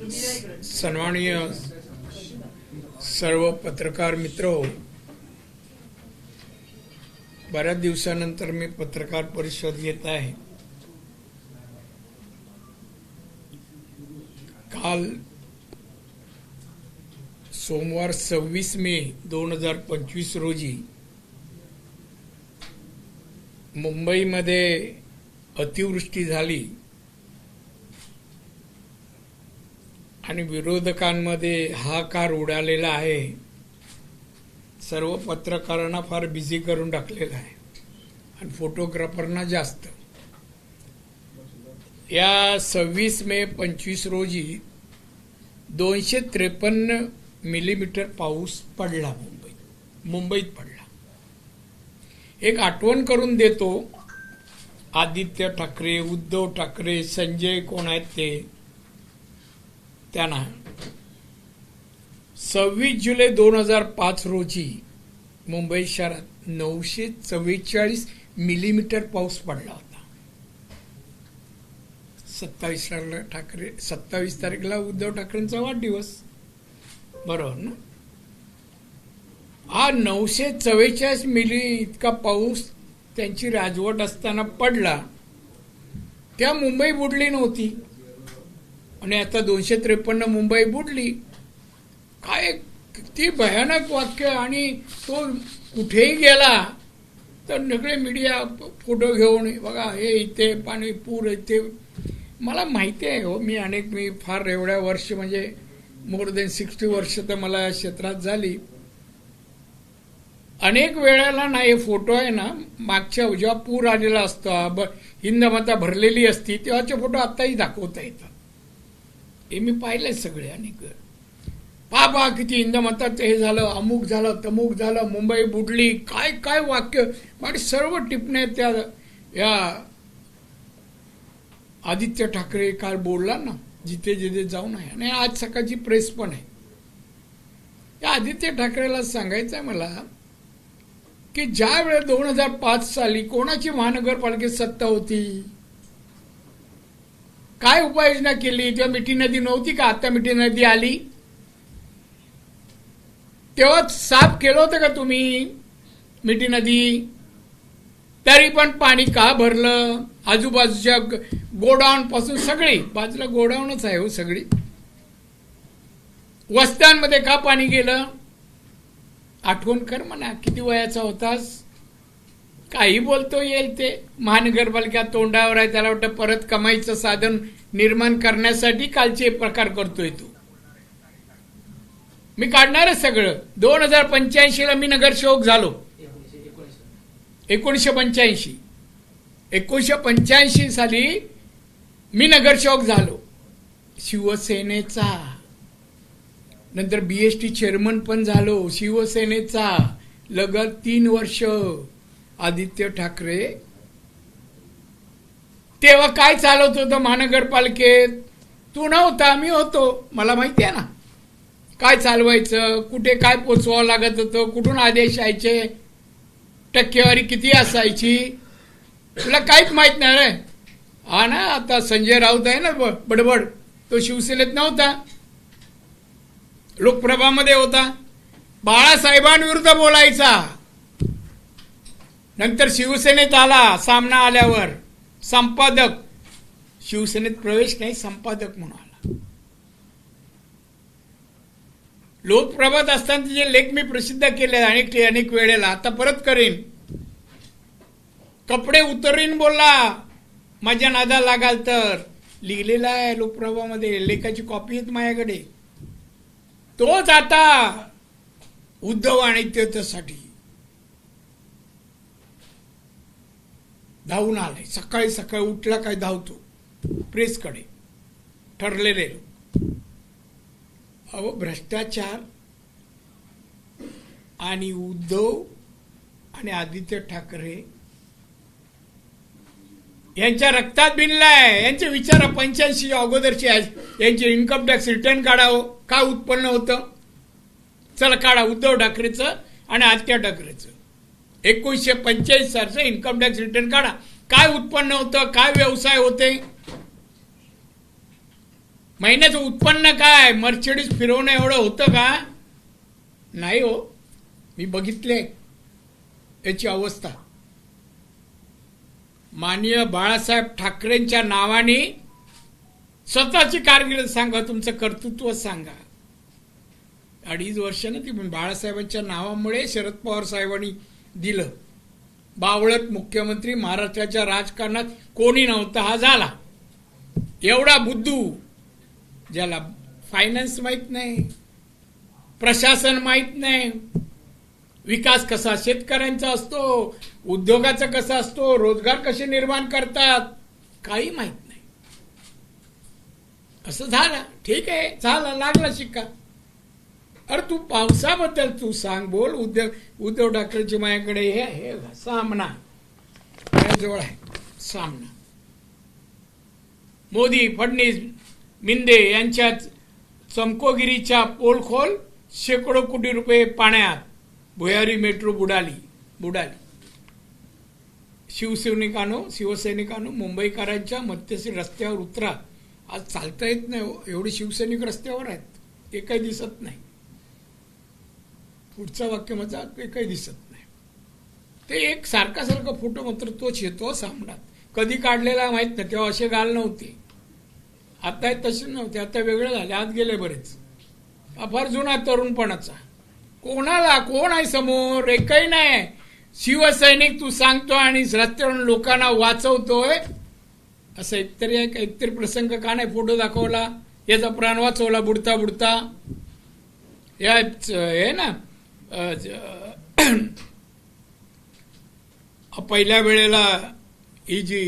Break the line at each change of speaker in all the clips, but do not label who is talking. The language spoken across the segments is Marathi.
सन्माननीय सर्व पत्रकार मित्र, बऱ्याच दिवसानंतर मी पत्रकार परिषद घेत आहे. काल सोमवार 26 मे 2025 रोजी मुंबईमध्ये अतिवृष्टी झाली आणि विरोधकांमध्ये हाहाकार उडालेला आहे. सर्व पत्रकारांना फार बिझी करून टाकलेलं आहे आणि फोटोग्राफरना जास्त. या 26 मे 25 रोजी 253 मिलीमीटर पाऊस पडला मुंबईत पडला. एक आठवण करून देतो, आदित्य ठाकरे, उद्धव ठाकरे, संजय कोण आहेत ते, त्यांना 26 जुलै 2005 रोजी मुंबई शहरात 944 मिलीमीटर पाऊस पडला होता. 27 तारीखला उद्धव ठाकरेंचा वाढदिवस, बरोबर ना? हा 944 मिली इतका पाऊस त्यांची राजवट असताना पडला, त्या मुंबई बुडली नव्हती आणि आता 253 मुंबई बुडली. काय किती भयानक वाक्य. आणि तो कुठेही गेला तर सगळे मीडिया फोटो घेऊन, बघा हे इथे पाणी, पूर इथे. मला माहिती आहे हो, मी फार एवढ्या वर्ष, म्हणजे मोर दॅन 60 वर्ष तर मला या क्षेत्रात झाली. अनेक वेळेला ना हे फोटो आहे ना, मागच्या जेव्हा पूर आलेला असतो, हिंदमाता भरलेली असती, तेव्हाचे फोटो आत्ताही दाखवता येतात. हे मी पाहिलंय सगळे अनेक वेळ. पहा किती हिंदमाताच हे झालं, अमुक झालं, तमुक झालं, मुंबई बुडली, काय काय वाक्य. माझे सर्व टिपणे त्या या आदित्य ठाकरे काल बोलला ना, जिथे जिथे जाऊन आहे. आणि आज सकाळची प्रेस पण आहे. या आदित्य ठाकरेला सांगायचं आहे मला की ज्या वेळेस 2005 साली कोणाची महानगरपालिकेत सत्ता होती, काय उपाययोजना केली? तेव्हा मिठी नदी नव्हती का? आता मिठी नदी आली, तेव्हा साफ केलं होतं का तुम्ही मिठी नदी? तरी पण पाणी का भरलं? आजूबाजूच्या गोडाऊन पासून, सगळी बाजूला गोडाऊनच आहे हो सगळी, वस्त्यांमध्ये का पाणी गेलं? आठवण कर म्हणा, किती वयाचा होतास? काही बोलतो येईल ते. महानगरपालिका तोंडावर आहे, त्याला वाटतं परत कमाईचं साधन निर्माण करण्यासाठी कालचे प्रकार करतोय तू. मी काढणारच सगळं. 2085 ला मी नगरसेवक झालो. 1985 साली मी नगरसेवक झालो शिवसेनेचा. नंतर बीएसटी चेअरमन पण झालो शिवसेनेचा. लगत 3 वर्ष आदित्य ठाकरे तेव्हा काय चालवत होतं महानगरपालिकेत? तू नव्हता, मी होतो. मला माहिती आहे ना काय चालवायचं, कुठे काय पोचवावं लागत होतं, कुठून आदेश यायचे, टक्केवारी किती असायची, तुला काहीच माहित नाही रे. हा ना, आता संजय राऊत आहे ना बडबड, तो शिवसेनेत नव्हता, लोकप्रभामध्ये होता. बाळासाहेबांविरुद्ध बोलायचा. नंतर शिवसेनेत आला, सामना आल्यावर संपादक, शिवसेनेत प्रवेश नाही, संपादक म्हणून आला. लोकप्रभात असताना जे लेख मी प्रसिद्ध केले अनेक वेळेला, आता परत करेन. कपडे उतरीन बोलला, माझ्या नादा लागाल तर, लिहिलेला आहे लोकप्रभामध्ये, लेखाची कॉपी आहेत माझ्याकडे. तोच आता उद्धव आणि त्याच्यासाठी धावून आलाय. सकाळी उठला काय धावतो प्रेसकडे, ठरलेले. अहो, भ्रष्टाचार आणि उद्धव आणि आदित्य ठाकरे यांच्या रक्तात भिनलाय. यांचे विचार 85 अगोदरचे यांचे इन्कम टॅक्स रिटर्न काढावं. काय उत्पन्न होतं? चला काढा, उद्धव ठाकरेचं आणि आदित्य ठाकरेचं 1985 सालचं इन्कम टॅक्स रिटर्न काढा. काय उत्पन्न होतं, काय व्यवसाय होते, महिन्याचं उत्पन्न काय मर्सिडीज फिरवणं एवढं होतं का? नाही हो. मी बघितले याची अवस्था. माननीय बाळासाहेब ठाकरेंच्या नावाने स्वतःची कारकीर्द सांगा, तुमचं कर्तृत्व सांगा. 2.5 वर्ष ना ती बाळासाहेबांच्या नावामुळे शरद पवार साहेबांनी दिलं. बावळट मुख्यमंत्री महाराष्ट्राच्या राजकारणात कोणी नव्हता, हा झाला. एवढा बुद्धू, ज्याला फायनान्स माहित नाही, प्रशासन माहित नाही, विकास कसा शेतकऱ्यांचा असतो, उद्योगाचा कसा असतो, रोजगार कसे निर्माण करतात, काही माहित नाही. असं झालं. ठीक आहे, झालं, लागला शिक्का. अरे तू पावसाबद्दल तू सांग, बोल. उद्धव ठाकरेची माझ्याकडे हे सामना जवळ आहे. सामना मोदी, फडणवीस, मिंदे यांच्यात चमकोगिरीच्या पोलखोल, शेकडो कोटी रुपये पाण्यात. भुयारी मेट्रो बुडाली. शिवसैनिकांनो, मुंबईकरांच्या मध्यस्थी रस्त्यावर उतरा. आज चालता येत नाही, एवढे शिवसैनिक रस्त्यावर आहेत, एकही दिसत नाही. पुढचं वाक्य माझा एकही दिसत नाही. ते एक सारखा फोटो मात्र तोच येतो सामनात. कधी काढलेला माहित नाही, तेव्हा असे गाल नव्हते. आता तसे नव्हते, आता वेगळे झाले, आत गेले बरेच. फार जुना तरुणपणाचा. कोण आहे समोर? एकही नाही. शिवसैनिक तू सांगतो आणि रस्त्यावरून लोकांना वाचवतोय. असं एकतरी प्रसंग का नाही फोटो दाखवला? याचा प्राण वाचवला बुडता. या हे ना पहिल्या वेळेला ही जी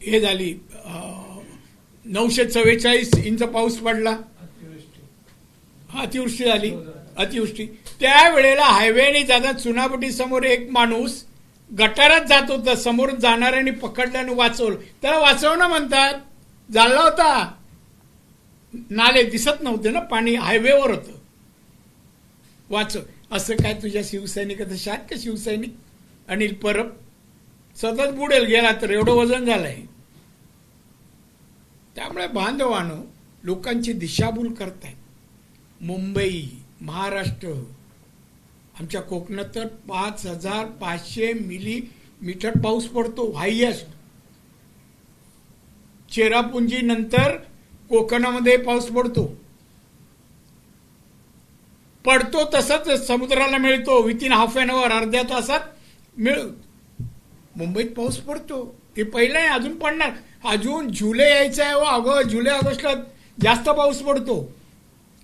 हे झाली, 944 इंच पाऊस पडला, अतिवृष्टी झाली. त्यावेळेला हायवेने जाता चुनाभटी समोर एक माणूस गटारात जात होता, समोर जाणाऱ्यांनी पकडलं आणि वाचवलं. त्याला वाचवणं म्हणतात. जाळला होता, नाले दिसत नव्हते ना, पाणी हायवेवर होतं. वाचव. असं काय तुझ्या शिवसैनिकाचं शात का? शिवसैनिक अनिल परब सतत बुडेल गेला तर, एवढं वजन झालंय. त्यामुळे बांधवानो, लोकांची दिशाभूल करतायत. मुंबई, महाराष्ट्र, आमच्या कोकणात तर 5,500 मिलीमीटर पाऊस पडतो, हायएस्ट. चेरापुंजी नंतर कोकणामध्ये पाऊस पडतो तसंच समुद्राला मिळतो. विथिन हाफ एन आवर, अर्ध्या तासात मुंबईत पाऊस पडतो. ते पहिलं आहे, अजून पडणार. अजून जुलै यायचं आहे. जुलै ऑगस्टला जास्त पाऊस पडतो.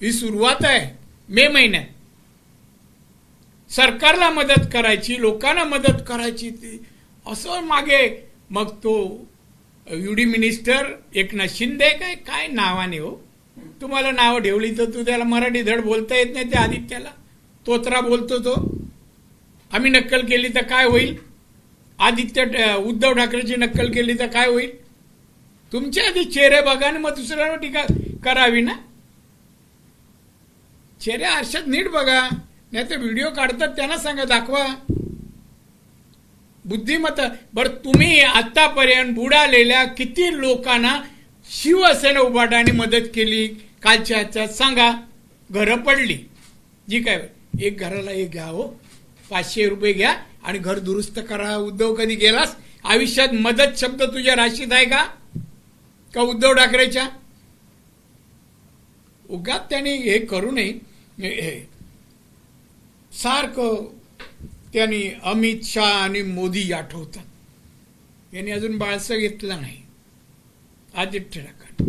ही सुरुवात आहे. मे महिन्यात सरकारला मदत करायची, लोकांना मदत करायची, असं मागे. मग तो युडी मिनिस्टर एकनाथ शिंदे काय नावाने हो, तुम्हाला नावं ठेवली तर तू त्याला मराठी धड बोलता येत नाही. त्या आदित्याला तोत्रा बोलतो तो. आम्ही नक्कल केली तर काय होईल? उद्धव ठाकरेची नक्कल केली तर काय होईल? तुमच्या आधी चेहरे बघा आणि मग दुसऱ्यावर टीका करावी ना. चेहरे आरशात नीट बघा, नाही तर व्हिडिओ काढतात त्यांना सांगा, दाखवा. बुद्धिमत्ता. बरं, तुम्ही आतापर्यंत बुडालेल्या किती लोकांना शिवसेना उभाटाने मदत केली? कालच्या ह्याच्यात सांगा. घरं पडली जी काय, एक घराला एक घ्या हो, 500 रुपये घ्या आणि घर दुरुस्त करा. उद्धव कधी गेलास आयुष्यात? मदत शब्द तुझ्या राशीत आहे का उद्धव ठाकरेच्या? उगाच त्यांनी हे करू नये. सारखं त्यांनी अमित शाह आणि मोदी आठवतात. यांनी अजून बाळसं घेतला नाही. आदित्य ठाकरे,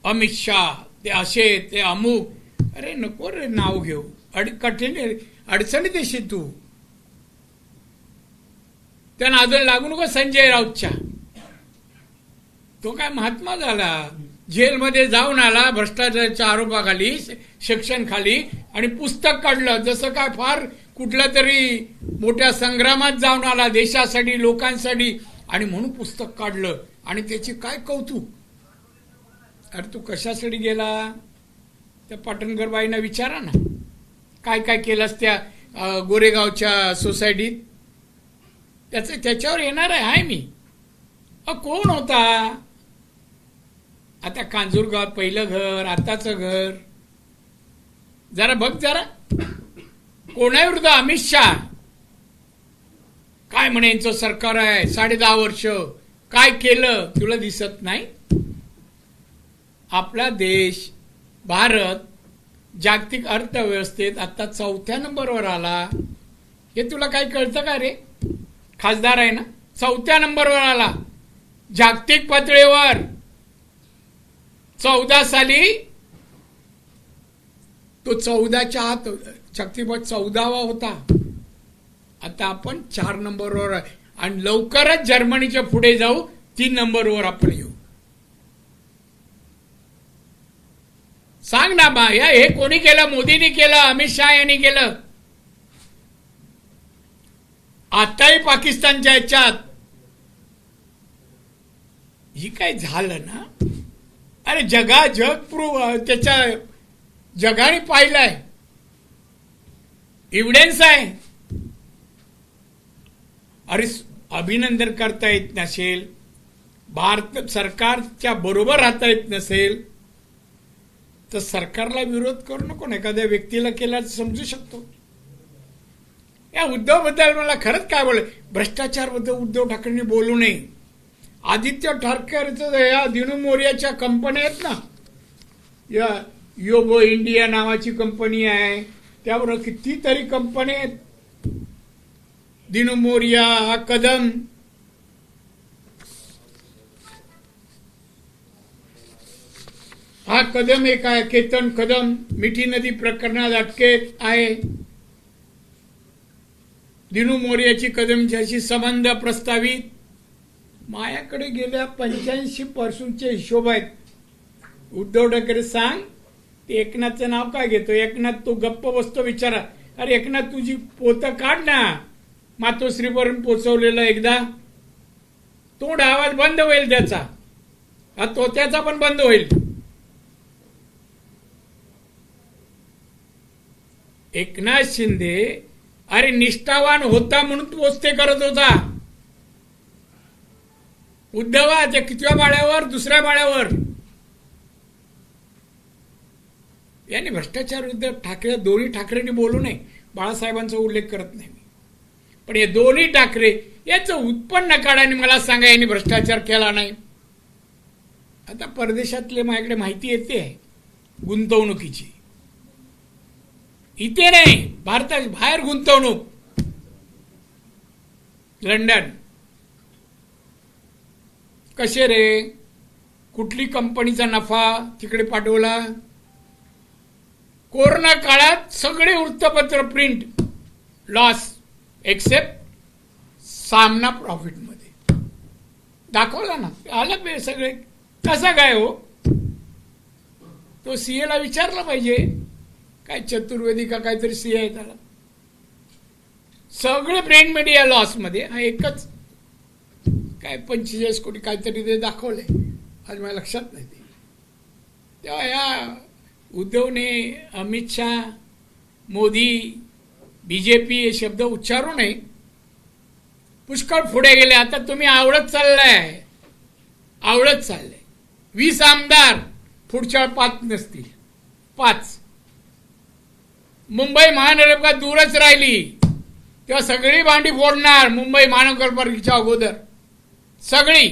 अमित शाह, ते असे, ते अमुक. अरे नको रे नाव घेऊ. कठीण अडचणीत येशील तू. त्यांना अजून लागू नको संजय राऊतच्या. तो काय महात्मा झाला, जेलमध्ये जाऊन आला भ्रष्टाचाराच्या आरोपाखाली, सेक्शन खाली, आणि पुस्तक काढलं. जसं काय फार कुठल्या तरी मोठ्या संग्रामात जाऊन आला देशासाठी, लोकांसाठी, आणि म्हणून पुस्तक काढलं. आणि त्याची काय कौतुक. अरे तू कशासाठी गेला? त्या पाटणकर बाईंना विचारा ना, काय काय केलंस त्या गोरेगावच्या सोसायटीत. त्याच्यावर येणार आहे मी. कोण होता? आता कांजूरगावात पहिलं घर, आताचं घर जरा बघ जरा. कोणाविरुद्ध? अमित शहा. काय म्हणे यांचं सरकार आहे, 10.5 वर्ष काय केलं तुला दिसत नाही? आपला देश भारत जागतिक अर्थव्यवस्थेत आता 4थ्या नंबरवर आला. हे तुला काही कळतं का रे? खासदार आहे ना, 4थ्या नंबरवर आला जागतिक पातळीवर. 14 साली तो 14च्या आत जागतिक 14वा होता. आता आपण 4 नंबरवर आहे आणि लवकरच जर्मनीच्या पुढे जाऊ, 3 नंबरवर आपण येऊ. सांग ना बा, हे कोणी केलं? मोदींनी केलं, अमित शहा यांनी केलं. आताही पाकिस्तानच्या ह्याच्यात ही काय झालं ना, अरे जग त्याच्या जगाने पाहिलंय, एव्हिडन्स आहे. अरे अभिनंदन करता येत नसेल, भारत सरकारच्या बरोबर राहता येत नसेल तर सरकारला विरोध करू नको ना. एखाद्या व्यक्तीला केला समजू शकतो. या उद्धव बद्दल मला खरंच काय बोल, भ्रष्टाचार बद्दल उद्धव ठाकरेंनी बोलू नये. आदित्य ठाकरेचं या दिनू मोरियाच्या कंपन्या आहेत ना, या योगो इंडिया नावाची कंपनी आहे, त्यावर कितीतरी कंपन्या आहेत. दिनू मोरिया, हा कदम, हा कदम एक आहे, केतन कदम मिठी नदी प्रकरणात अटकेत आहे. दिनू मोरियाची कदमच्याशी संबंध प्रस्तावित. माझ्याकडे गेल्या 85 पासूनचे हिशोब आहेत. उद्धव ठाकरे सांग, ते एकनाथचं नाव काय घेतो? एकनाथ तो गप्प बसतो विचारा. अरे एकनाथ तुझी पोतं काढ ना, मातोश्रीपर्यंत पोचवलेलं एकदा. तोंड आवाज बंद होईल त्याचा, हा तोत्याचा पण बंद होईल. एकनाथ शिंदे अरे निष्ठावान होता म्हणून पोचते करत होता. उद्धवा त्या कितव्या माळ्यावर? 2ऱ्या माळ्यावर. यांनी भ्रष्टाचार विरुद्ध ठाकरे, दोन्ही ठाकरेंनी बोलू नये. बाळासाहेबांचा उल्लेख करत नाही मी, पण हे दोन्ही ठाकरे याचं उत्पन्न काढाने मला सांगा यांनी भ्रष्टाचार केला नाही. आता परदेशातले माझ्याकडे माहिती येते आहे गुंतवणुकीची. इथे नाही, भारतात बाहेर गुंतवणूक. लंडन. कसे रे? कुठली कंपनीचा नफा तिकडे पाठवला? कोरोना काळात सगळे वृत्तपत्र प्रिंट लॉस एक्सेप्ट सामना प्रॉफिट मध्ये दाखवला ना. आलं सगळे. कसा काय हो? तो सीए ला विचारलं पाहिजे. काय चतुर्वेदी का काहीतरी सीए आहे त्याला. सगळे प्रिंट मीडिया लॉस मध्ये. हा एकच काय 45 कोटी काहीतरी ते दाखवले. आज माझ्या लक्षात नाही ते. तेव्हा या उद्धवने अमित शहा, मोदी, बीजेपी हे शब्द उच्चारू नये. पुष्कळ पुढे गेले. आता तुम्ही आवडत चाललाय, आवडत चाललंय. 20 आमदार पुढच्या 5 नसतील. 5. मुंबई महानगरपालिका दूरच राहिली तेव्हा सगळी भांडी फोडणार मुंबई महानगरपालिकेच्या अगोदर सगळी.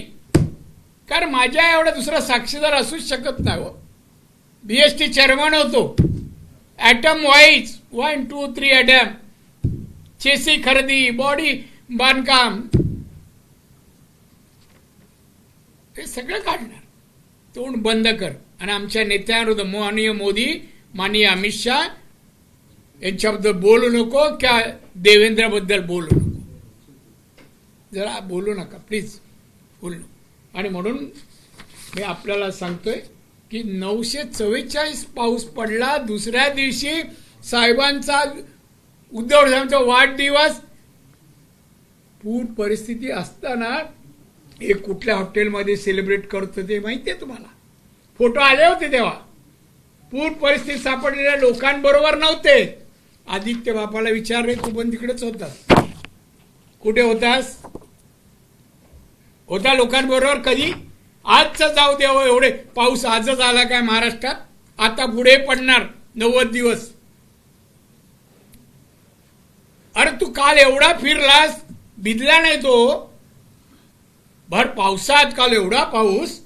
कारण माझ्या एवढा दुसरा साक्षीदार असूच शकत नाही. बीएसटी चेअरमन होतो. ॲटम वाईज 1, 2, 3 ॲटम, चेसी खरेदी, बॉडी बांधकाम, हे सगळं काढणार. तोंड बंद कर. आणि आमच्या नेत्यांविरुद्ध माननीय मोदी, माननीय अमित शहा यांच्याबद्दल बोलू नको, क्या देवेंद्रबद्दल बोलू नको. जरा बोलू नका प्लीज, बोलू. आणि म्हणून मी आपल्याला सांगतोय की 944 पाऊस पडला. दुसऱ्या दिवशी साहेबांचा, उद्धव साहेबांचा वाढदिवस. पूर परिस्थिती असताना हे कुठल्या हॉटेलमध्ये सेलिब्रेट करतो ते माहिती आहे तुम्हाला? फोटो आले होते तेव्हा. पूर परिस्थिती सापडलेल्या लोकांबरोबर नव्हते. आदित्य बापाला विचारले, तू पण तिकडेच होतास, कुठे होतास? होता लोकांबरोबर कधी? आजचं जाऊ द्यावं, एवढे पाऊस आजच आला काय महाराष्ट्रात, आता पुढे पडणार 90 दिवस. अरे तू काल एवढा फिरलास, भिजला नाही तो भर पावसात, काल एवढा पाऊस,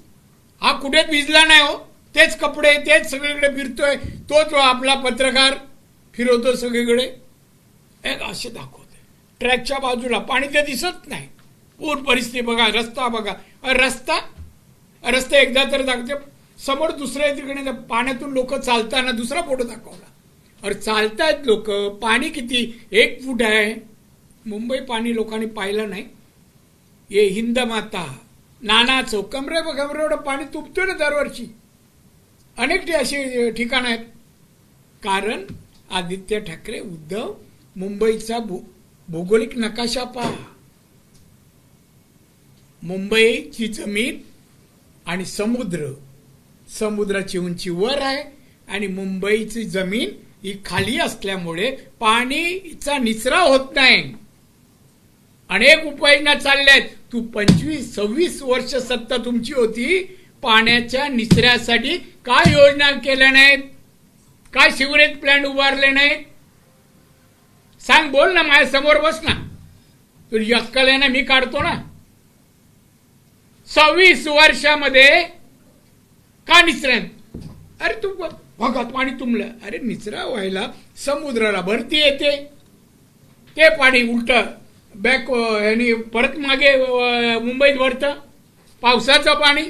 हा कुठेच भिजला नाही हो. तेच कपडे, तेच सगळीकडे फिरतोय, तोच आपला पत्रकार फिरवतो सगळीकडे. एक असे दाखवते ट्रॅकच्या बाजूला पाणी ते दिसत नाही, पूर परिस्थिती बघा, रस्ता बघा. रस्ता एकदा तर दाखवते, समोर दुसऱ्या ठिकाणी पाण्यातून लोक चालताना दुसरा फोटो दाखवला. अरे चालतायत लोक, पाणी किती 1 फूट आहे. मुंबई पाणी लोकांनी पाहिलं नाही. ये हिंद माता, नाना चौक, कमरे एवढं पाणी तुंबतोय ना दरवर्षी. अनेक अशी ठिकाणं आहेत. कारण आदित्य ठाकरे, उद्धव, मुंबईचा भौगोलिक नकाशा पहा. मुंबईची जमीन आणि समुद्र, समुद्राची उंची वर आहे आणि मुंबईची जमीन ही खाली असल्यामुळे पाणीचा निचरा होत नाही. अनेक उपाययोजना चालल्या आहेत. तू 25-26 वर्ष सत्ता तुमची होती, पाण्याच्या निचऱ्यासाठी काय योजना केल्या नाहीत? काय सिवरेज प्लांट उभारले नाहीत? सांग, बोल ना, माझ्या समोर बस ना. तुझी अक्कल आहे ना, मी काढतो ना. 26 वर्षामध्ये का निचरा? अरे तू बघत पाणी तुंबलं. अरे निचरा व्हायला समुद्राला भरती येते, ते पाणी उलट बॅक यांनी परत मागे मुंबईत भरतं. पावसाचं पाणी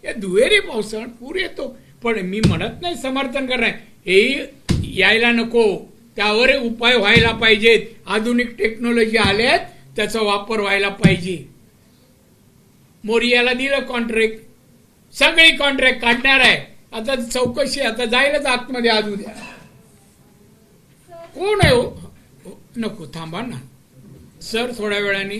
हे दुहेरी पावसाळ्यात पूर येतो. पण मी म्हणत नाही समर्थन करणार, हे यायला नको, त्यावर उपाय व्हायला पाहिजेत. आधुनिक टेक्नॉलॉजी आल्यात, त्याचा वापर व्हायला पाहिजे. मोरियाला दिलं कॉन्ट्रॅक्ट, सगळी कॉन्ट्रॅक्ट काढणार आहे. आता चौकशी, आता जायलाच आतमध्ये आज उद्या. कोण आहे हो? नको, थांबा ना सर, थोड्या वेळाने.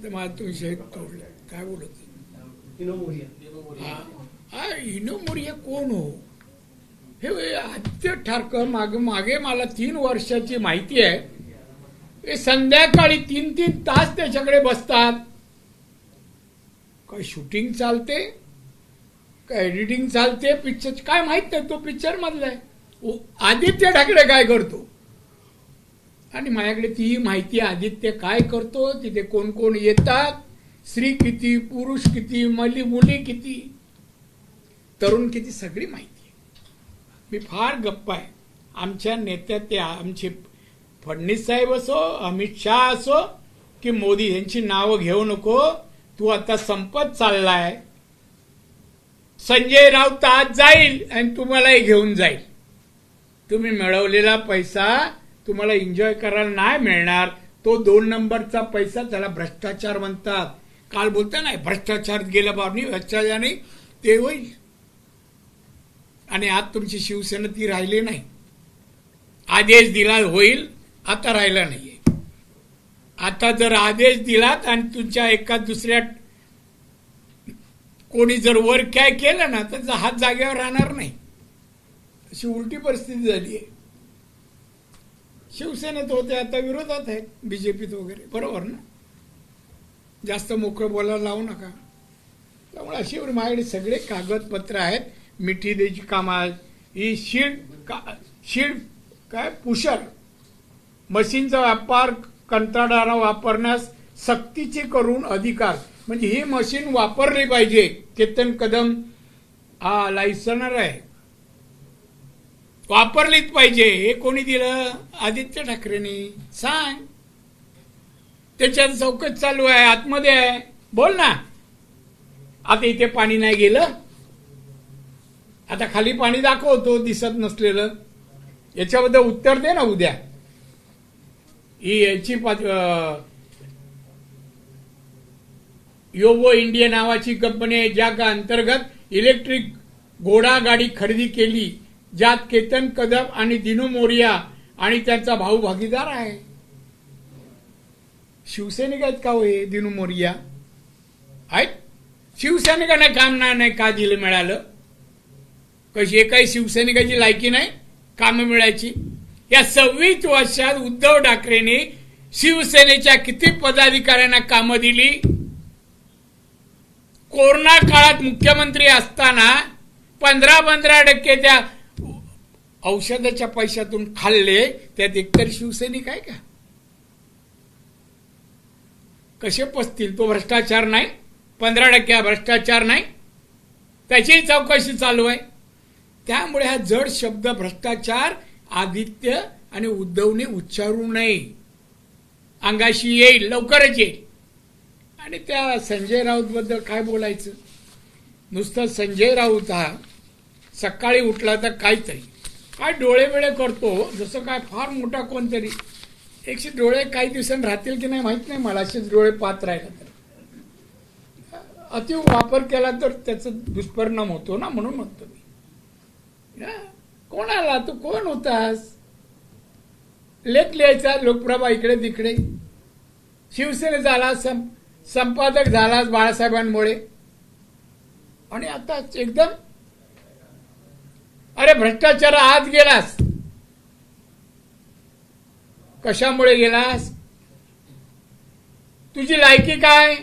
मला तुमचे तोडलं, काय बोलत? इनो मोरिया कोण हो? हे आदित्य ठाकरे मागे मला 3 वर्षाची माहिती आहे. हे संध्याकाळी 3-3 तास त्याच्याकडे बसतात. काय शूटिंग चालते, काय एडिटिंग चालते, पिक्चर काय माहित नाही. तो पिक्चर मधला आहे. आदित्य ठाकरे काय करतो, आणि माझ्याकडे ती माहिती, आदित्य काय करतो, तिथे कोण कोण येतात, स्त्री किती, पुरुष किती, मुली किती, तरुण किती, सगळी माहिती आहे. मी फार गप्पा आहे. आमच्या नेत्यात ते आमचे फडणवीस साहेब असो, अमित शहा असो की मोदी, यांची नावं घेऊ नको. तू आता संपत चाललाय. संजय राऊत आज जाईल आणि तुम्हालाही घेऊन जाईल. तुम्ही मिळवलेला पैसा तुम्हाला एन्जॉय करायला नाही मिळणार. तो 2 नंबरचा पैसा, त्याला भ्रष्टाचार म्हणतात. काल बोलता नाही, भ्रष्टाचार गेल्या बाबनी भ्रष्टाचार ते होईल. आणि आज तुमची शिवसेना ती राहिली नाही. आदेश दिला होईल, आता राहिला नाहीये. आता जर आदेश दिलात आणि तुमच्या एका दुसऱ्या कोणी जर वर काय केलं ना, तर हात जागेवर राहणार नाही. अशी उलटी परिस्थिती झाली आहे. शिवसेनेत होते, आता विरोधात आहेत, बीजेपीत वगैरे. बरोबर ना? जास्त मोकळं बोलायला लावू नका. त्यामुळे अशी माझ्याकडे सगळे कागदपत्र आहेत. मिठी द्यायची कामा, ही शीड काय पुशर मशीनचा व्यापार कंत्राटदारांना वापरण्यास सक्तीचे करून अधिकार. म्हणजे ही मशीन वापरली पाहिजे. केतन कदम हा लायसनर आहे, वापरलीच पाहिजे. हे कोणी दिलं? आदित्य ठाकरेंनी. सांग, त्याच्यात चौकशी चालू आहे, आतमध्ये आहे. बोल ना. आता इथे पाणी नाही गेलं, आता खाली पाणी दाखवतो दिसत नसलेलं. याच्याबद्दल उत्तर दे ना उद्या. ही याची योबो इंडिया नावाची कंपनी आहे, ज्या अंतर्गत इलेक्ट्रिक घोडा गाडी खरेदी केली, ज्यात केतन कदम आणि दिनू मोरिया आणि त्यांचा भाऊ भागीदार आहे. शिवसैनिक आहेत का हो हे दिनू मोरिया? आहेत. शिवसैनिकांना काम नाही का दिलं मिळालं? कशी काही शिवसैनिकाची लायकी नाही काम मिळायची? या 26 वर्षात उद्धव ठाकरेंनी शिवसेनेच्या किती पदाधिकाऱ्यांना कामं दिली. कोरोना काळात मुख्यमंत्री असताना 15% त्या औषधाच्या पैशातून खाल्ले. त्यात एकतर शिवसैनिक आहे का? कसे पसतील? तो भ्रष्टाचार नाही? 15% हा भ्रष्टाचार नाही? त्याचीही चौकशी चालू आहे. त्यामुळे हा जड शब्द भ्रष्टाचार आदित्य आणि उद्धवने उच्चारू नये. अंगाशी येईल, लवकरच येईल. आणि त्या संजय राऊत बद्दल काय बोलायचं? नुसतं संजय राऊत हा सकाळी उठला तर काहीतरी काय डोळे वेळे करतो, जसं काय फार मोठा कोणतरी. एकशे डोळे काही दिवसांनी राहतील की नाही माहित नाही मला. असेच डोळे पाहत राहिला तर अति वापर केला तर त्याचा दुष्परिणाम होतो ना, म्हणून म्हणतो मी. कोणाला तू कोण होतास? लेख लिहायचा लोकप्रभा इकडे तिकडे. शिवसेने झाला, संपादक झालास बाळासाहेबांमुळे. आणि आता एकदम अरे भ्रष्टाचार आत गेलास. कशामुळे गेलास? तुझी लायकी काय?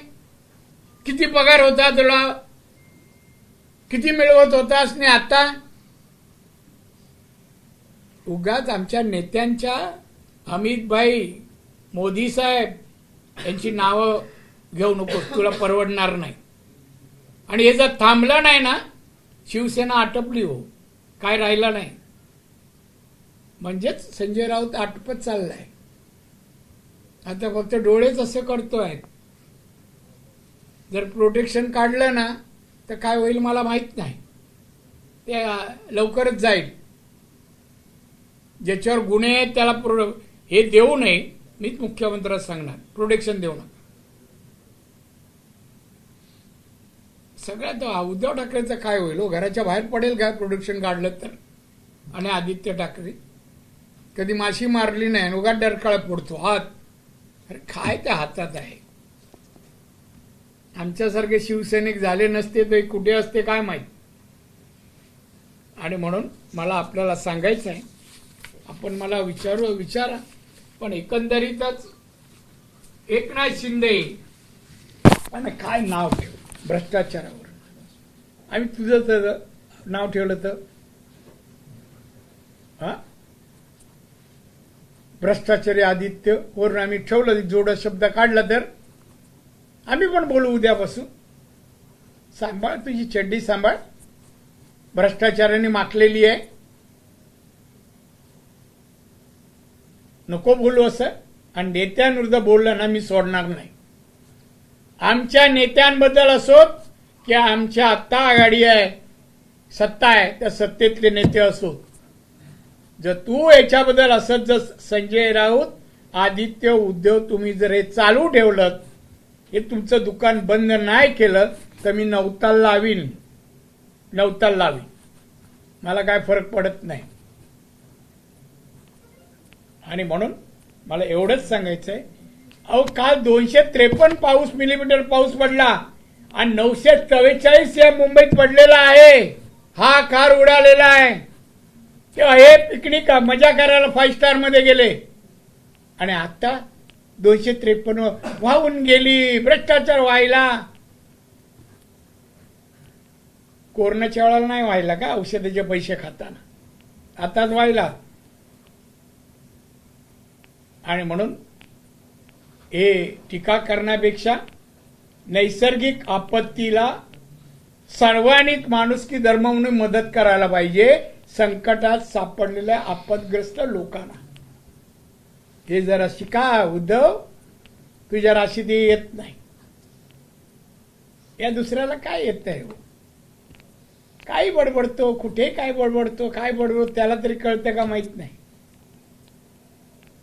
किती पगार होता तुला? किती मिळवत होतास? ने आता उगाच आमच्या नेत्यांच्या अमितभाई, मोदी साहेब यांची नावं घेऊ नकोस, तुला परवडणार नाही. आणि हे जर थांबलं नाही ना, शिवसेना आटपली हो, काय राहिलं नाही. म्हणजेच संजय राऊत आटपत चाललाय. आता फक्त डोळेच असे करतोय. जर प्रोटेक्शन काढलं ना तर काय होईल मला माहित नाही. ते लवकरच जाईल. ज्याच्यावर गुन्हे आहेत त्याला हे देऊ नये. मीच मुख्यमंत्र्याला सांगणार, प्रोटेक्शन देऊ नका. सगळ्यात उद्धव ठाकरेचं काय होईल हो? घराच्या बाहेर पडेल काय प्रोटेक्शन काढलं तर? आणि आदित्य ठाकरे कधी माशी मारली नाही, उगा डरकाळ फोडतो हात. अरे काय त्या हातात आहे? आमच्यासारखे शिवसैनिक झाले नसते तर कुठे असते काय माहित. आणि म्हणून मला आपल्याला सांगायचं आहे, आपण मला विचारा. पण एकंदरीतच एकनाथ शिंदे आणि काय नाव ठेव भ्रष्टाचारावर. आम्ही तुझं तर नाव ठेवलं तर भ्रष्टाचारी आदित्य वरून आम्ही ठेवलं, जोड शब्द काढला तर आम्ही पण बोलू उद्यापासून. सांभाळ तुझी चड्डी सांभाळ, भ्रष्टाचाराने माखलेली आहे. नको बोलू असं. आणि नेत्यांविरुद्ध बोललं ना मी सोडणार नाही. आमच्या नेत्यांबद्दल असोत की आमच्या आत्ता आघाडी आहे, सत्ता आहे, त्या सत्तेतले नेते असोत, जर तू याच्याबद्दल असत, जर संजय राऊत, आदित्य, उद्धव तुम्ही जर हे चालू ठेवलं, हे तुमचं दुकान बंद नाही केलं तर मी नवताल लावीन. मला काय फरक पडत नाही. आणि म्हणून मला एवढंच सांगायचंय, अहो काल 253 मिलीमीटर पाऊस पडला आणि 944 या मुंबईत पडलेला आहे. हा कार उडालेला आहे. तेव्हा हे पिकनिक मजा करायला 5 स्टार मध्ये गेले आणि आता 253 वाहून गेली. भ्रष्टाचार व्हायला कोरोनाच्या वेळेला नाही व्हायला का? औषधाचे पैसे खाताना आताच व्हायला. आणि म्हणून हे टीका करण्यापेक्षा नैसर्गिक आपत्तीला सर्वांनीच माणुसकी धर्म म्हणून मदत करायला पाहिजे. संकटात सापडलेल्या आपदग्रस्त लोकांना हे जरा शिका. उद्धव तुझ्या राशीत येत नाही, या दुसऱ्याला काय येत आहे? काही बडबडतो, कुठे काय बडबडतो, काय बडबडतो त्याला तरी कळतं का माहित नाही.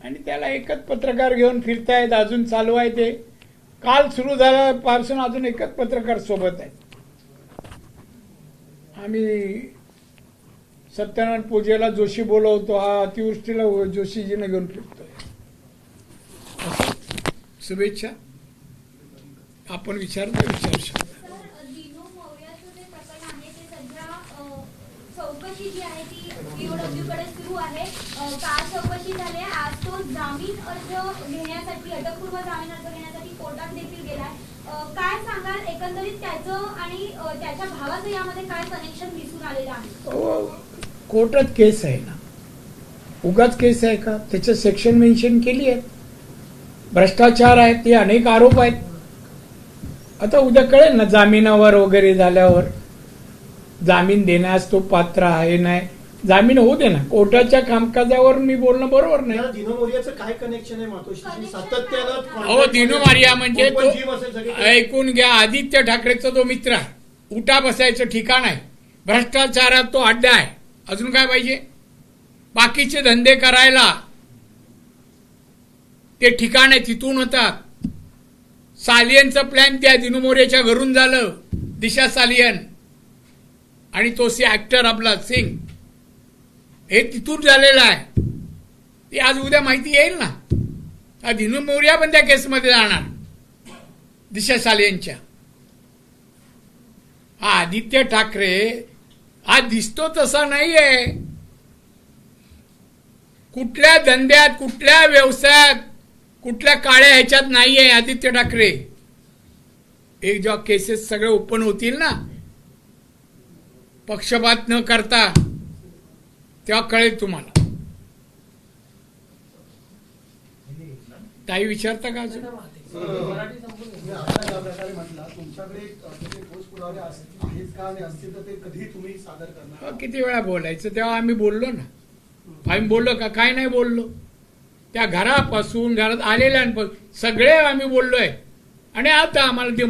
आणि त्याला एकच पत्रकार घेऊन फिरतायत, अजून चालू आहे ते. काल सुरू झाल्यापासून अजून एकच पत्रकार सोबत आहेत. आम्ही सत्यनारायण पूजेला जोशी बोलवतो, हा अतिवृष्टीला जोशीजीने घेऊन फिरतोय. शुभेच्छा. आपण विचारू शकतो.
चौकशी जी आहे ती ईओडब्ल्यू कडे सुरू आहे. काल चौकशी झाली आहे. आज तो जामीन अर्ज घेण्यासाठी, अटकपूर्व जामीन अर्ज घेण्यासाठी कोर्टात देखील गेलाय. काय सांगाल एकंदरीत त्याचं आणि त्याच्या भावाचं यामध्ये काय कनेक्शन दिसून आलेलं आहे?
कोर्टात केस आहे ना, उगाच केस आहे का? त्याचं सेक्शन मेन्शन केली आहे. भ्रष्टाचार आहे, ते अनेक आरोप आहेत. आता उद्या कळेल ना जामिनावर वगैरे झाल्यावर, जामीन देण्यास तो पात्र आहे नाही. जामीन होऊ दे ना, कोर्टाच्या कामकाजावर मी बोलणं बरोबर नाही.
दिनो मोरियाचं काय कनेक्शन आहे मातोश्रीशी? सातत्यानं
अहो, दिनो मोरिया म्हणजे तो, ऐकून घ्या, आदित्य ठाकरेचा तो मित्र आहे, उठा बसायचं ठिकाण आहे, भ्रष्टाचारात तो अड्डा आहे. अजून काय पाहिजे? बाकीचे धंदे करायला ते ठिकाण आहे, तिथून होतात. सालियनचं प्लॅन त्या दिनू मोरेच्या घरून झालं, दिशा सालियन आणि तो ऍक्टर आपला सिंग, हे तिथून झालेलं आहे. ते आज उद्या माहिती येईल ना. हा दिनू मोरिया पण त्या केसमध्ये जाणार, दिशा सालियनच्या. हा आदित्य ठाकरे हा दिसतो तसा नाहीये. कुठल्या धंद्यात, कुठल्या व्यवसायात, कुठल्या काळ्या ह्याच्यात नाहीये आदित्य ठाकरे. एक जेव्हा केसेस सगळे ओपन होतील ना, पक्षपात न करता, तेव्हा कळेल तुम्हाला. ताई विचारता का अजून? किती वेळा बोलायचं? तेव्हा आम्ही बोललो ना. आम्ही बोललो का? काय नाही बोललो. त्या घरापासून, घरात आलेल्यांपासून सगळे आम्ही बोललोय. आणि आता आम्हाला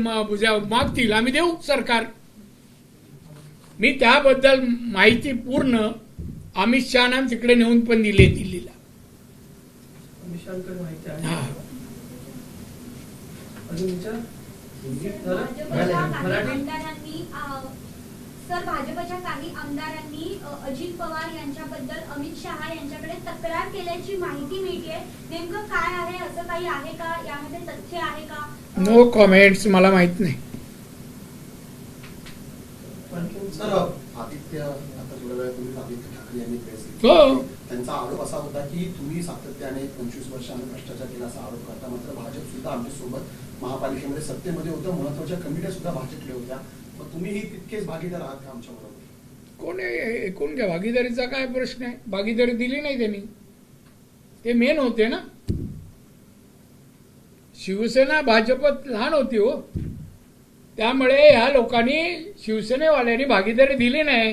मागतील, आम्ही देऊ सरकार. मी त्याबद्दल माहिती पूर्ण अमित शहाना तिकडे नेऊन पण दिली दिल्लीला.
भाजपच्या काही आमदारांनी अजित पवार यांच्याबद्दल अमित शहा यांच्याकडे तक्रार केल्याची माहिती मिळते. नेमकं काय आहे? असं काही आहे का? यामध्ये तथ्य आहे का?
नो कॉमेंट्स, मला माहित नाही.
सर, आदित्य आता थोड्या वेळा तुम्ही आदित्य ठाकरे यांनी प्रेस
हो,
त्यांचा आरोप असा होता की तुम्ही सातत्याने 25 वर्षांनी भ्रष्टाचार केला असा आरोप करता. मात्र भाजप सुद्धा आमच्यासोबत महापालिकेमध्ये सत्तेमध्ये होतं, महत्वाच्या कमिट्या सुद्धा भाजपल्या होत्या. मग तुम्हीही तितकेच भागीदार आहात का आमच्या बरोबर?
कोण ऐकून घ्या, भागीदारीचा काय प्रश्न आहे? भागीदारी दिली नाही त्यांनी, ते मेन होते ना. शिवसेना भाजपत लहान होती हो, त्यामुळे ह्या लोकांनी, शिवसेनेवाल्यांनी भागीदारी दिली नाही.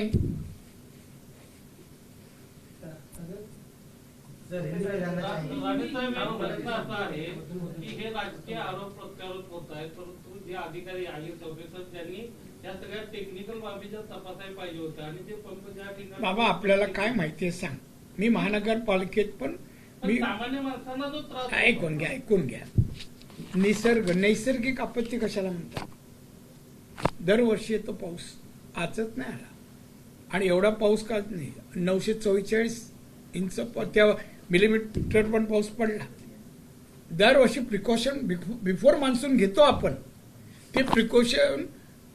हे राजकीय आरोप प्रत्यारोप होत आहेत, परंतु जे अधिकारी आहेत प्रोफेसर, त्यांनी या सगळ्या टेक्निकल बाबीच्या तपासायला पाहिजे होत्या. आणि ते पंप ज्या ठिकाणी,
बाबा आपल्याला काय माहितीये सांग? मी महानगरपालिकेत पण मी,
सामान्य माणसांना जो त्रास,
ऐकून घ्या. नैसर्गिक आपत्ती कशाला म्हणतात? दरवर्षी येतो पाऊस, आजच नाही आला. आणि एवढा पाऊस का नाही, 944 इंच मिलीमीटर पण पाऊस पडला. दरवर्षी प्रिकॉशन बिफोर मान्सून घेतो आपण. ते प्रिकॉशन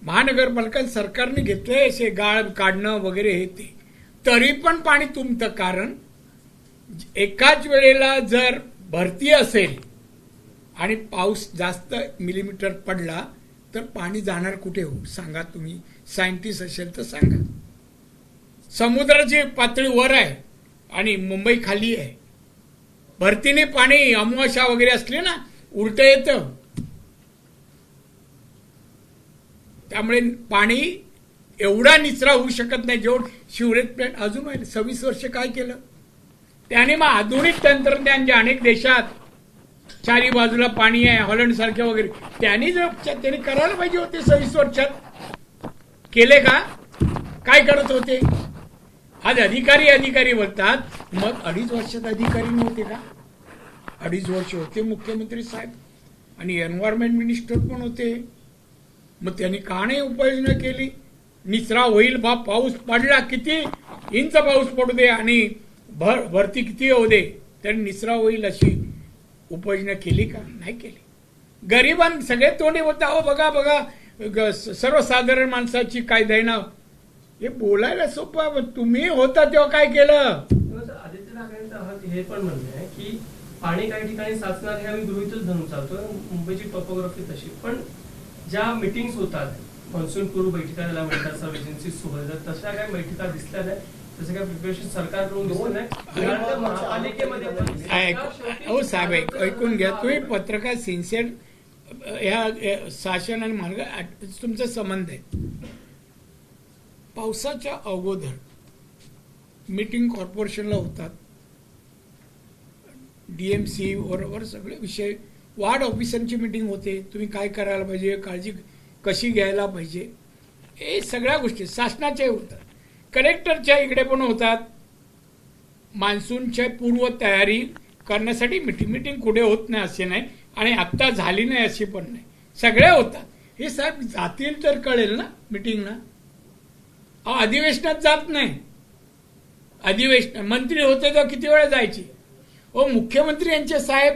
महानगरपालिका सरकारने घेतलंय, असे गाळ काढणं वगैरे हे ते. तरी पण पाणी तुंबतं. कारण एकाच वेळेला जर भरती असेल आणि पाऊस जास्त मिलीमीटर पडला तर पाणी जाणार कुठे? हो सांगा तुम्ही, सायंटिस्ट असेल तर सांगा. समुद्राची पातळी वर आहे आणि मुंबई खाली आहे. भरतीने पाणी अमावास्या वगैरे असले ना, उलट येतं. त्यामुळे पाणी एवढा निचरा होऊ शकत नाही जेवढं शिवरेज प्लॅन्ट अजून व्हायला. 26 वर्ष काय केलं त्याने? मग आधुनिक तंत्रज्ञान जे अनेक देशात चारी बाजूला पाणी आहे, हॉलंड सारख्या वगैरे, त्यांनी करायला पाहिजे होते. 26 वर्षात केले का? काय करत होते? आज अधिकारी बोलतात. मग 2.5 वर्षात अधिकारी नव्हते का? 2.5 वर्ष होते मुख्यमंत्री साहेब आणि एन्व्हायरमेंट मिनिस्टर पण होते. मग त्यांनी का नाही उपाययोजना केली? निचरा होईल बा, पाऊस पडला, किती इंच पाऊस पडू दे आणि भरती किती होऊ दे, त्यांनी निचरा होईल अशी उपाययोजना केली का? नाही केली. गरिबां सगळे तोंडी होता. हो बघा सर्वसाधारण माणसाची काय दैना हे बोलायला सोपं, पण तुम्ही होता तेव्हा काय केलं?
तेव्हा आदित्य ठाकरेंचं हे पण म्हणणं आहे की पाणी काही ठिकाणी साचणार हे आम्ही गृहीतच धरून चालतो. मुंबईची टॉपोग्राफी तशी, पण ज्या मिटिंग्स होतात मान्सून पूर्व बैठका ज्याला म्हणतात, सब एजन्सी सोबत तशा काही बैठका दिसल्या नाही, तसं काय प्रिपरेशन सरकारकडून दिसलं नाही. महापालिकेमध्ये पण
हो साहेब, ऐकून घ्या. तुम्ही पत्रकार सिन्सिअर या शासन आणि महानगर तुमचा संबंध आहे. पावसाच्या अगोदर मीटिंग कॉर्पोरेशनला होतात, डीएमसी बरोबर सगळे विषय, वार्ड ऑफिसरची मीटिंग होते, तुम्ही काय करायला पाहिजे, काळजी कशी घ्यायला पाहिजे, हे सगळ्या गोष्टी शासनाच्या होतात. कलेक्टरच्या इकडे पण होतात. मान्सूनच्या पूर्व तयारी करण्यासाठी मीटिंग कुठे होत नाही असे नाही, आणि आत्ता झाली नाही अशी पण नाही, सगळे होतात. हे साहेब जातील तर कळेल ना मीटिंगला. अधिवेशनात जात नाही. अधिवेशन मंत्री होते तर किती वेळा जायचे? हो, मुख्यमंत्री यांचे साहेब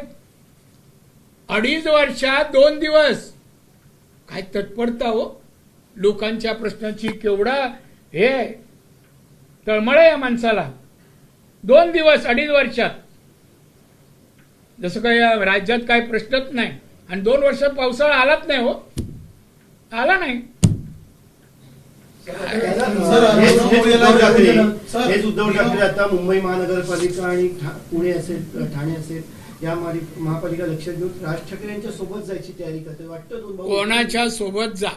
2.5 वर्षात 2 दिवस काय तत्परता हो लोकांच्या प्रश्नाची, केवढा हे तळमळ आहे या माणसाला. 2 दिवस 2.5 वर्षात, जसं काय या राज्यात काय प्रश्नच नाही, आणि 2 वर्षात पावसाळा आलाच नाही हो, आला नाही.
हेच उद्धव ठाकरे आता मुंबई महानगरपालिका आणि पुणे असेल, ठाणे असेल, या महापालिका लक्षात घेऊन राज ठाकरे यांच्या सोबत जायची तयारी करते. वाटतं
कोणाच्या सोबत जा,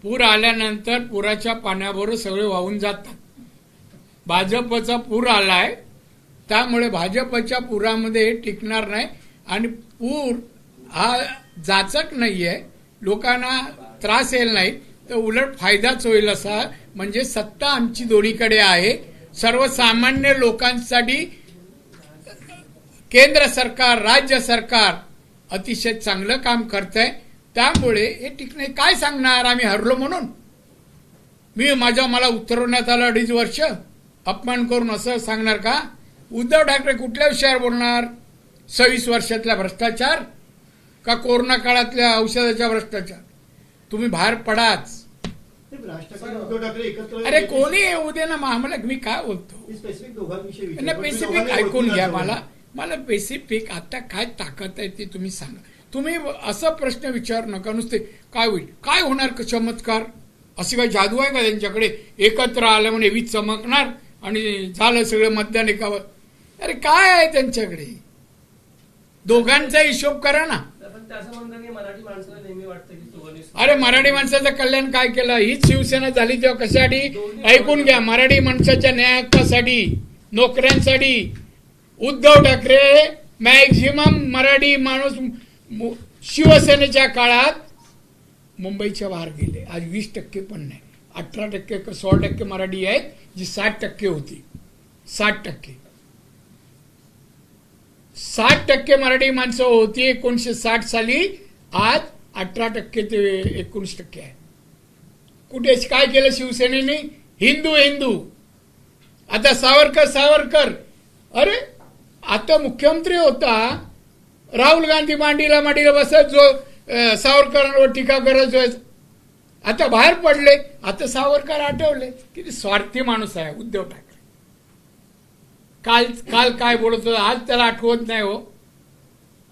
पूर आल्यानंतर पुराच्या पाण्याबरोबर सगळे वाहून जातात. भाजपचा पूर आलाय, त्यामुळे भाजपच्या पुरामध्ये टिकणार नाही, आणि पूर हा जाचक नाहीये, लोकांना त्रास येईल नाही, तर उलट फायदाच होईल. असा म्हणजे सत्ता आमची दोन्हीकडे आहे. सर्वसामान्य लोकांसाठी केंद्र सरकार, राज्य सरकार अतिशय चांगलं काम करतंय, त्यामुळे हे टिकणे. काय सांगणार आम्ही हरलो म्हणून? मला उतरवण्यात आलं 2.5 वर्ष अपमान करून, असं सांगणार का? उद्धव ठाकरे कुठल्या विषयावर बोलणार? 26 वर्षातला भ्रष्टाचार का कोरोना काळातल्या औषधाच्या भ्रष्टाचार? तुम्ही बाहेर पडाच.
उद्धव ठाकरे एकत्र,
अरे कोणी येऊ दे ना, आम्हाला मी काय बोलतो
स्पेसिफिक दोघांविषयी
स्पेसिफिक ऐकून घ्या. मला स्पेसिफिक आता काय ताकद आहे ते तुम्ही सांगा. तुम्ही असा प्रश्न विचारू नका नुसते काय होईल, काय होणार, चमत्कार, अशी काय जादू आहे का त्यांच्याकडे? एकत्र आलं म्हणजे वीज चमकणार आणि झालं सगळं मतदान एकावर. अरे काय आहे त्यांच्याकडे? दोघांचा हिशोब करा ना.
असं म्हणतात की मराठी माणसाला नेहमी वाटतं की
अरे मराठी माणसाचं कल्याण काय केलं? हीच शिवसेना झाली तेव्हा कशासाठी? ऐकून घ्या. मराठी माणसाच्या न्याय हक्कासाठी, नोकऱ्यांसाठी उद्धव ठाकरे मॅक्झिमम मराठी माणूस शिवसेनेच्या काळात मुंबईच्या बाहेर गेले. आज 20% पण नाही, 18% का 16% मराठी आहेत, जी 60% होती. 60% मराठी माणसं होती 1960 साली. आज 18% ते 19% आहे. कुठे काय केलं शिवसेनेने? हिंदू. आता सावरकर. अरे आता मुख्यमंत्री होता, राहुल गांधी मांडीला बसत जो सावरकरांवर टीका करत, आता बाहेर पडले. आता सावरकर आठवले. किती स्वार्थी माणूस आहे उद्धव ठाकरे. काल काय बोलत होता, आज त्याला आठवत नाही हो.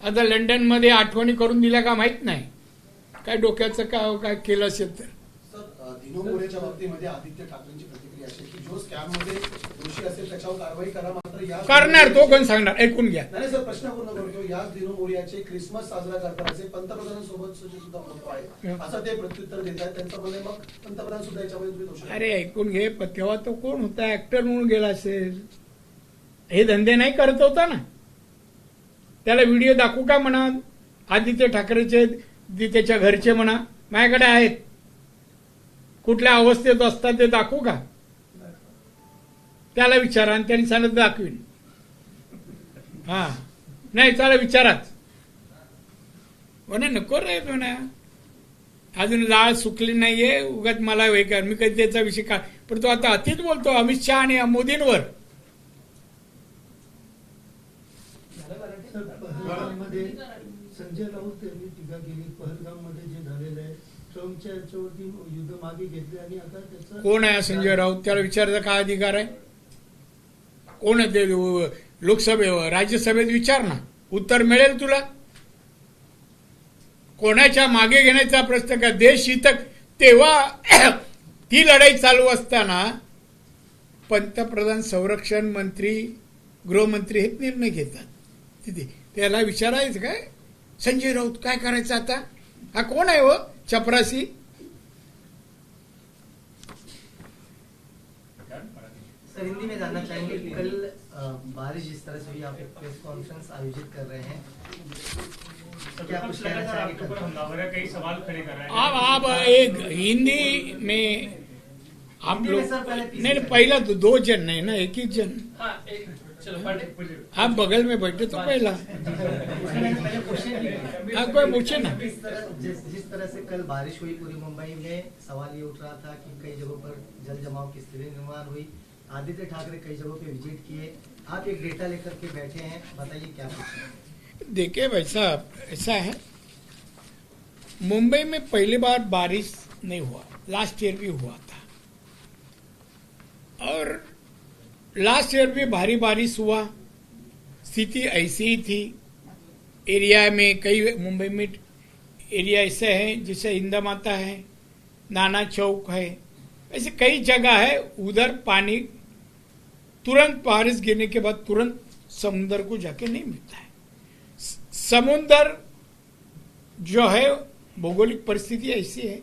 आता लंडनमध्ये आठवणी करून दिल्या का माहित नाही, काय डोक्याचं काय केलं असेल तर.
दिनो मोरेच्या बाबतीमध्ये आदित्य ठाकरेंची प्रतिक्रिया अशी की जो स्कॅम मध्ये दोषी असेल त्याच्यावर कारवाई करा, मात्र या
करणार तो कोण सांगणार? ऐकून घ्या.
नाही सर, प्रश्न पूर्ण करतो. याच दिनो मोरियाचे क्रिसमस साजरा करतानाचे पंतप्रधानांसोबत सुद्धा महत्व आहे असं ते प्रत्युत्तर देत आहेत. त्यांचं म्हणणे मग पंतप्रधान सुद्धा याच्यामध्ये तुम्ही दोषी.
अरे ऐकून घे, तेव्हा तो कोण होता? ऍक्टर म्हणून गेला असेल. हे धंदे नाही करत होता ना. त्याला व्हिडिओ दाखवू का म्हणा? आदित्य ठाकरेचे, त्याच्या घरचे म्हणा, माझ्याकडे आहेत. कुठल्या अवस्थेत असतात ते दाखवू का? त्याला विचारा आणि त्यांनी सांगितलं दाखवीन. हा नाही, त्याला विचाराच. नको रे म्हणा, अजून लाळ सुकली नाहीये, उगाच मला हे कर, मी कधी त्याचा विषय का. पण तो आता अतिच बोलतो अमित शहा आणि मोदींवर.
पहलगाममध्ये संजय राऊत यांनी टीका केली. पहलगाममध्ये जे झालेलं आहे, ट्रम्पची त्यांच्या याच्यावरती युद्ध मागे घेतले आणि आता त्याचं
कोण आहे संजय राऊत? त्याला विचारायचा काय अधिकार आहे? कोण आहे ते? लोकसभेवर राज्यसभेत विचार ना, उत्तर मिळेल तुला. कोणाच्या मागे घेण्याचा प्रश्न का? देश हितक तेव्हा ती लढाई चालू असताना पंतप्रधान, संरक्षण मंत्री, गृहमंत्री हे निर्णय घेतात तिथे. त्याला विचारायचं काय संजय राऊत काय करायचं आता? हा कोण आहे हो चपरासी?
सर हिंदी में जानना चाहेंगे कल बारिश जिस तरह से हुई आप एक प्रेस कॉन्फ्रेंस आयोजित कर रहे हैं, क्या कुछ कहना चाहेंगे?
कई सवाल खड़े कर रहे हैं.
अब एक हिंदी में हम लोग
सर पहले
नहीं, पहला तो 2 जन नहीं ना, एक ही जन.
हाँ, एक चलो पढ़े.
आप बगल में बैठे तो पहला
पहले क्वेश्चन
आप कोई पूछे ना.
जिस तरह से कल बारिश हुई पूरी मुंबई में, सवाल ये उठ रहा था कि कई जगहों पर जल जमाव की स्थिति निर्माण हुई. आदित्य ठाकरे कई जगहों पे विजिट किए, आप एक डेटा लेकर के बैठे हैं, बताइए क्या पूछे?
देखिए भाई साहब, ऐसा है मुंबई में पहली बार बारिश नहीं हुआ, लास्ट ईयर भी हुआ था और लास्ट ईयर भी भारी बारिश हुआ. स्थिति ऐसी ही थी. एरिया में कई मुंबई में एरिया ऐसे हैं जैसे इंदा माता है, नाना चौक है, ऐसे कई जगह है उधर पानी तुरंत बारिश गिरने के बाद तुरंत समुद्र को जाके नहीं मिलता है. समुद्र जो है भौगोलिक परिस्थिति ऐसी है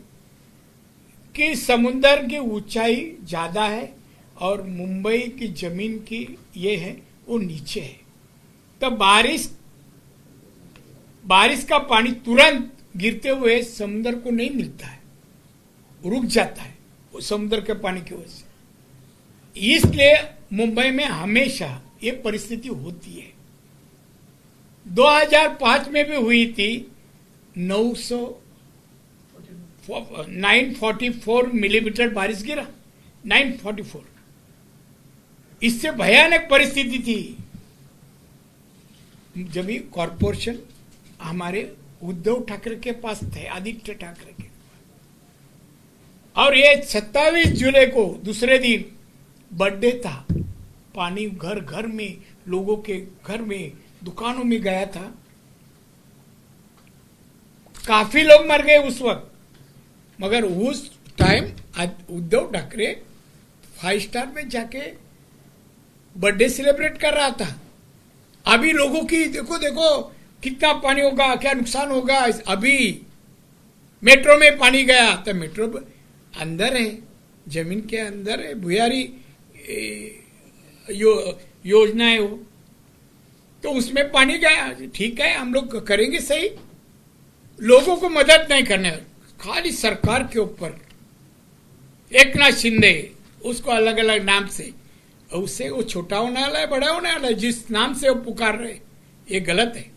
कि समुद्र की ऊंचाई ज्यादा है और मुंबई की जमीन की ये है वो नीचे है. तो बारिश का पानी तुरंत गिरते हुए समुद्र को नहीं मिलता है, रुक जाता है वो समुद्र के पानी की वजह से. इसलिए मुंबई में हमेशा ये परिस्थिति होती है. 2005 में भी हुई थी. 944 मिलीमीटर बारिश गिरा. 944. इससे भयानक परिस्थिति थी जब ये कॉरपोरेशन हमारे उद्धव ठाकरे के पास थे, आदित्य ठाकरे के. और ये 27 जुलाई को दूसरे दिन बर्थडे था. पानी घर घर में, लोगों के घर में, दुकानों में गया था. काफी लोग मर गए उस वक्त, मगर उस टाइम उद्धव ठाकरे 5 स्टार में जाके बर्थडे सेलिब्रेट कर रहा था. अभी लोगों की देखो देखो कितना पानी होगा, क्या नुकसान होगा. अभी मेट्रो में पानी गया तो मेट्रो अंदर है, जमीन के अंदर है, भुयारी योजना है वो, तो उसमें पानी गया. ठीक है, हम लोग करेंगे सही. लोगों को मदद नहीं करने, खाली सरकार के ऊपर. एक नाथ शिंदे उसको अलग अलग नाम से, उससे वो छोटा होने वाला है, बड़ा होने वाला है. जिस नाम से वो पुकार रहे ये गलत है.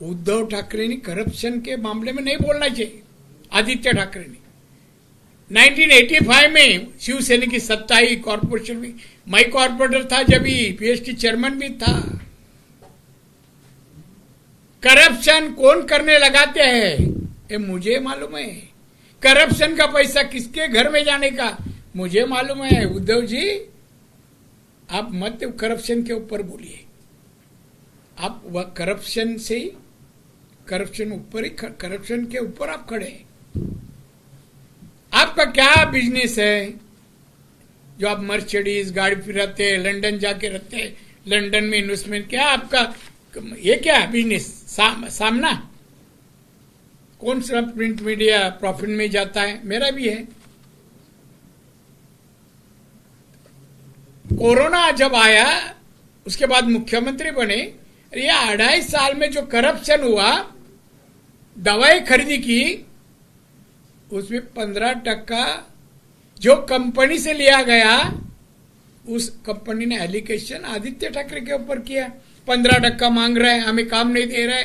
उद्धव ठाकरे ने करप्शन के मामले में नहीं बोलना चाहिए. आदित्य ठाकरे ने 1985 में शिवसेना की सत्ता आई कॉर्पोरेशन में. मैं कॉर्पोरेटर था जब पीएचडी चेयरमैन भी था. करप्शन कौन करने लगाते हैं ये मुझे मालूम है. करप्शन का पैसा किसके घर में जाने का मुझे मालूम है. उद्धव जी आप मत करप्शन के ऊपर बोलिए. आप वह करप्शन से, करप्शन के ऊपर आप खड़े हैं. आपका क्या बिजनेस है जो आप मर्सिडीज गाड़ी फिराते हैं, लंदन जाके रहते हैं, लंदन में इन्वेस्टमेंट, क्या आपका ये क्या बिजनेस? सामना कौन सा प्रिंट मीडिया प्रॉफिट में जाता है? मेरा भी है. कोरोना जब आया उसके बाद मुख्यमंत्री बने, ये 2.5 साल में जो करप्शन हुआ, दवाई खरीदी की उसमें 15% जो कंपनी से लिया गया, उस कंपनी ने एलिगेशन आदित्य ठाकरे के ऊपर किया. 15% मांग रहे हैं, हमें काम नहीं दे रहे.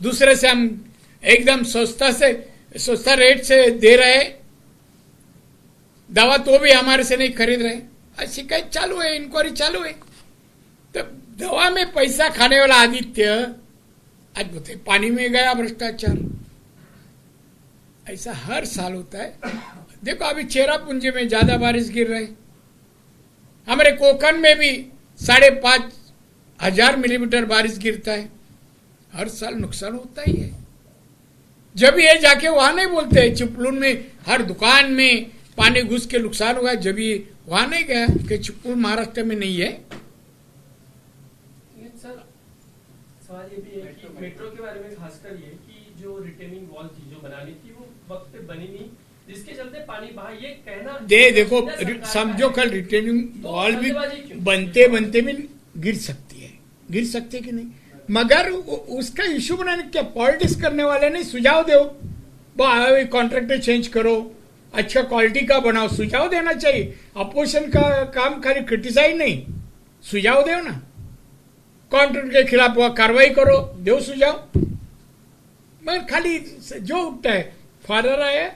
दूसरे से हम एकदम सस्ता रेट से दे रहे दवा, तो भी हमारे से नहीं खरीद रहे. शिकायत चालू है, इंक्वायरी चालू है. तो दवा में पैसा खाने वाला आदित्य आज बोलते पानी में गया भ्रष्टाचार. ऐसा हर साल होता है। देखो अभी चेरापूंजी में ज्यादा बारिश गिर रही, हमारे कोकण में भी 5,500 मिलीमीटर बारिश गिरता है। हर साल नुकसान होता ही है। जब ये जाके वहां नहीं बोलते हैं, चिपलून में हर दुकान में पानी घुस के नुकसान हुआ, जब ये वहां नहीं गया कि चिपलून महाराष्ट्र में नहीं है।
सर सवाल ये भी है कि मेट्रो के बारे में खासकर ये कि जो रिटेनिंग वॉल थी जो बनानी थी वो वक्त पे बनी नहीं, जिसके चलते पानी बहा, ये कहना
देखो समझो कल रिटेनिंग वॉल भी बनते बनते भी गिर सकती है, गिर सकते कि नहीं, मगर उसका इशू बनाने क्या पॉलिटिक्स करने वाले नहीं, सुझाव दो, कॉन्ट्रैक्टर चेंज करो, अच्छा क्वालिटी का बनाओ, सुझाव देना चाहिए। अपोजिशन का काम खाली क्रिटिसाइज नहीं, सुझाव दो ना, कॉन्ट्रैक्टर के खिलाफ कार्रवाई करो, दो सुझाव। मगर खाली जो उठता है, फादर आया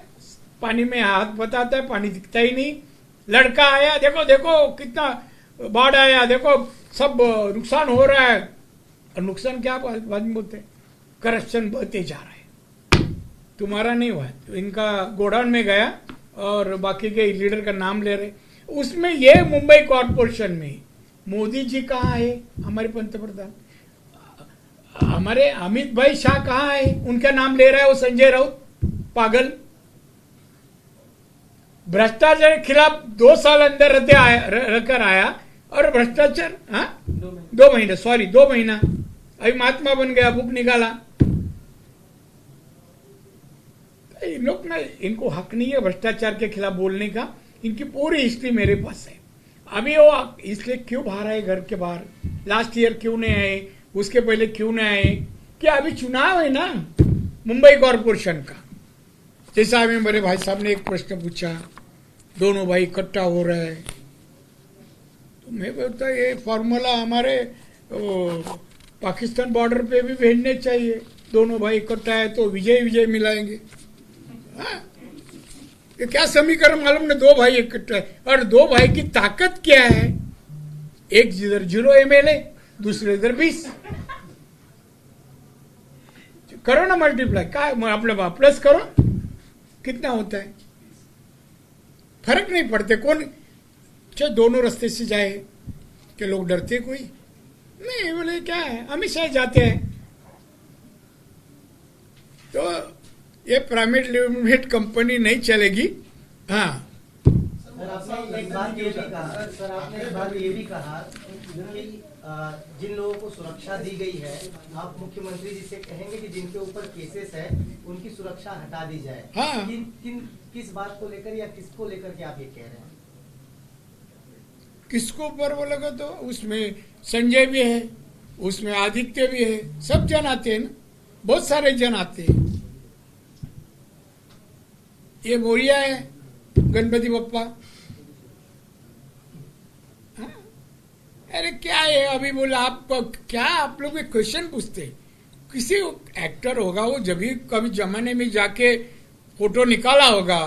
पानी में हाथ बताता है, पानी दिखता ही नहीं, लड़का आया देखो देखो कितना बाढ़ आया, देखो सब नुकसान हो रहा है, और नुकसान क्या बाद में बोलते हैं, करप्शन बढ़ते जा रहा है, तुम्हारा नहीं हुआ, तो इनका गोडाउन में गया और बाकी के लीडर का नाम ले रहे। उसमें ये मुंबई कॉर्पोरेशन में मोदी जी कहाँ है, हमारे पंतप्रधान, हमारे अमित भाई शाह कहाँ है, उनका नाम ले रहा है वो संजय राउत पागल। भ्रष्टाचार के खिलाफ 2 साल अंदर रहकर आया और भ्रष्टाचार 2 महीना 2 महीना अभी महात्मा बन गया, बुक निकाला। इन लोग ना, इनको हक नहीं है भ्रष्टाचार के खिलाफ बोलने का, इनकी पूरी हिस्ट्री मेरे पास है। अभी वो इसलिए क्यों बाहर आए, घर के बाहर लास्ट ईयर क्यों नहीं आए, उसके पहले क्यों नहीं आए, कि अभी चुनाव है ना मुंबई कॉर्पोरेशन का। जैसा अभी मेरे भाई साहब ने एक प्रश्न पूछा, दोनों भाई इकट्ठा हो रहे हैं, तो मैं बोलता ये फॉर्मूला हमारे पाकिस्तान बॉर्डर पे भी भेजने चाहिए, दोनों भाई इकट्ठा है तो विजय विजय मिलाएंगे। ये क्या समीकरण मालूम नहीं, 2 भाई इकट्ठा है, और 2 भाई की ताकत क्या है, एक जिधर 0 MLA, दूसरे इधर 20, करो ना मल्टीप्लाई, क्या अपने प्लस करो कितना होता है, फर्क नहीं पड़ते कौन, चाहे दोनों रास्ते से जाए, कि लोग डरते कोई नहीं, बोले क्या है हमेशा जाते हैं। तो ये प्राइवेट लिमिटेड कंपनी नहीं चलेगी। हाँ
सर आपने एक बात ये भी कहा, सर आपने एक बात ये भी कहा कि जिन लोगों को सुरक्षा दी गई है, आप मुख्यमंत्री जी से कहेंगे कि जिनके ऊपर केसेस है उनकी सुरक्षा हटा दी जाए।
हाँ।
किस बात को लेकर या किसको लेकर के आप ये कह रहे हैं?
किसको ऊपर बोलेगा तो उसमें संजय भी है, उसमें आदित्य भी है, सब जन आते हैं ना, बहुत सारे जन आते हैं। ये मोरिया है गणपति बप्पा। हाँ? अरे क्या है, अभी बोला आप क्या, आप लोग क्वेश्चन पूछते, किसी एक्टर होगा वो जब भी कभी जमाने में जाके फोटो निकाला होगा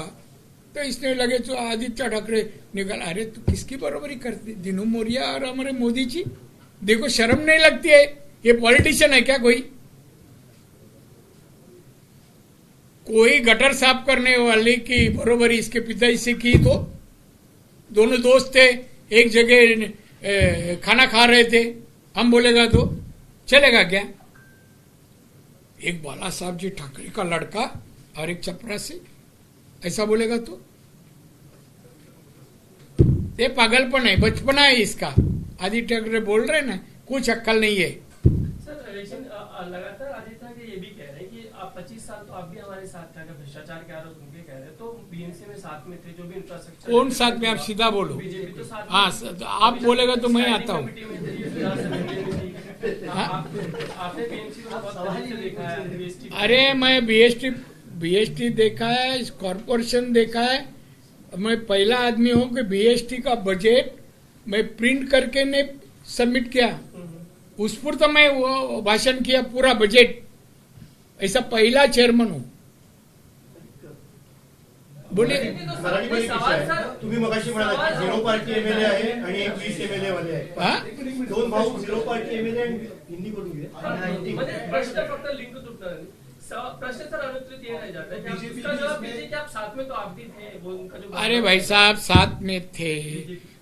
तो इसने लगे तो आदित्य ठाकरे निकाला, अरे तो किसकी बराबरी करते, दिनू मोरिया और हमारे मोदी जी, देखो शर्म नहीं लगती है, ये पॉलिटिशियन है क्या कोई गटर साफ करने वाले की बरोबरी इसके पिताजी से की, तो दोनों दोस्त थे, एक जगह खाना खा रहे थे, हम बोलेगा तो चलेगा क्या? एक बाला साहब जी ठाकरे का लड़का और एक चपरासी ऐसा बोलेगा तो ये पागलपन है, बचपना है इसका। आदित्य ठाकरे बोल रहे ना, कुछ अक्कल नहीं है।
सर लेकिन लगातार आदित्य ठाकरे ये भी कह रहे हैं कि आप 25 साल तो आप भी हमारे साथ थे, भ्रष्टाचार के आरोप उनके कह रहे हैं, तो बीएमसी में साथ में थे, जो भी इंफ्रास्ट्रक्चर
कौन साथ में, आप सीधा बोलो।
बीजेपी तो साथ,
हाँ आप बोलेगा तो मैं आता हूँ।
आपने बीएमसी को बहुत पहले से देखा है,
अरे मैं बीएसटी देखा है, कॉर्पोरेशन देखा है, मैं पहला आदमी हूँ कि बीएसटी का बजट मैं प्रिंट करके ने सबमिट किया, उस पर तो मैं वो भाषण किया पूरा बजट, ऐसा पहिला चेअरमन हूँ। बोले
तुम्ही मगाशी म्हणाला 0 पार्टी एमएलए आहे आणि एक 20 एमएलए वाले आहे, 2 भाऊ 0 पार्टी एमएलए आणि हिंदी करून घे,
प्रश्न फक्त लिंक तुटणार. प्रश्न सर अनुत्तरित ये रह जाता है कि आप
बीजेपी
उसका जवाब
इसमें-
दीजिए कि आप साथ में तो आप भी थे, वो उनका जो
अरे भाई साहब साथ में थे,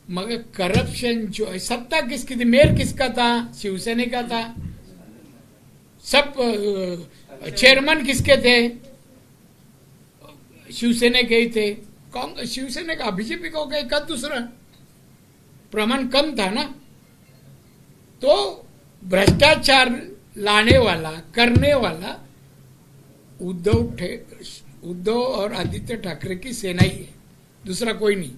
मगर करप्शन जो है, सत्ता किसकी थी, मेयर किसका था, शिवसेना का था, सब चेयरमैन किसके थे, शिवसेना के ही थे, कांग्रेस शिवसेना का, बीजेपी का हो गया एक दूसरा, प्रमाण कम था ना। तो भ्रष्टाचार लाने वाला करने वाला उद्धव और आदित्य ठाकरे की सेना ही है, दूसरा कोई नहीं।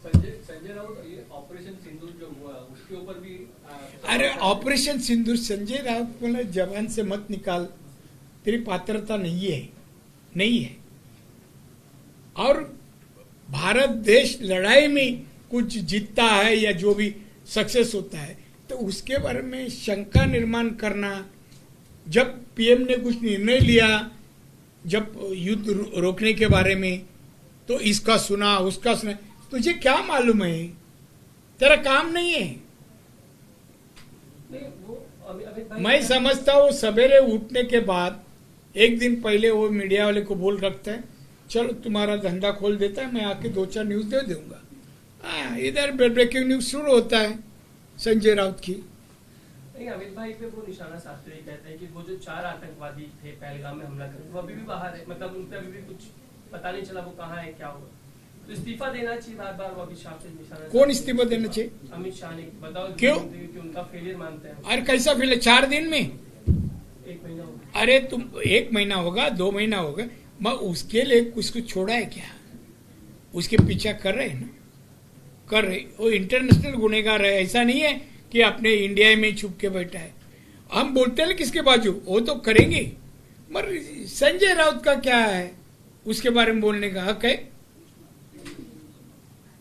संजय राउत ये ऑपरेशन सिंदूर जो हुआ उसके ऊपर भी
अरे ऑपरेशन सिंदूर, संजय राउत बोला जवान से मत निकाल, तेरी पात्रता नहीं है, नहीं है। और भारत देश लड़ाई में कुछ जीतता है या जो भी सक्सेस होता है तो उसके बारे में शंका निर्माण करना, जब पीएम ने कुछ निर्णय लिया जब युद्ध रोकने के बारे में, तो इसका सुना उसका सुना, तुझे क्या मालूम है, तेरा काम नहीं है।
नहीं, वो अमित भाई
मैं समझता हूँ सवेरे उठने के बाद एक दिन पहले वो मीडिया वाले को बोल रखता है, चलो तुम्हारा धंधा खोल देता है, मैं आके 2-4 न्यूज दे दूंगा। इधर ब्रेकिंग न्यूज शुरू होता है संजय राउत की।
नहीं, अमित भाई पे वो निशाना साधते हुए कहते हैं कि वो जो 4 आतंकवादी थे पहलगाम में हमला कर, वो अभी भी बाहर है, मतलब उन पे अभी भी कुछ पता नहीं चला वो कहाँ है, क्या हुआ। तो इस्तीफा देना चाहिए बार बार, वो अमित शाह पे निशाना।
कौन इस्तीफा देना चाहिए?
अमित शाह ने बताओ
क्यों?
कि उनका फेलियर मानते हैं।
अरे कैसा फिर 4 दिन में?
1 महीना हो गया।
अरे तुम 1 महीना होगा, 2 महीना होगा, मैं उसके लिए कुछ छोड़ा है क्या? उसके पीछा कर रहे हैं ना, कर रहे। वो इंटरनेशनल गुनेगार है, ऐसा नहीं है कि अपने इंडिया में छुप के बैठा है। हम बोलते हैं किसके बाजू, वो तो करेंगे, मगर संजय राउत का क्या है उसके बारे में बोलने का हक है?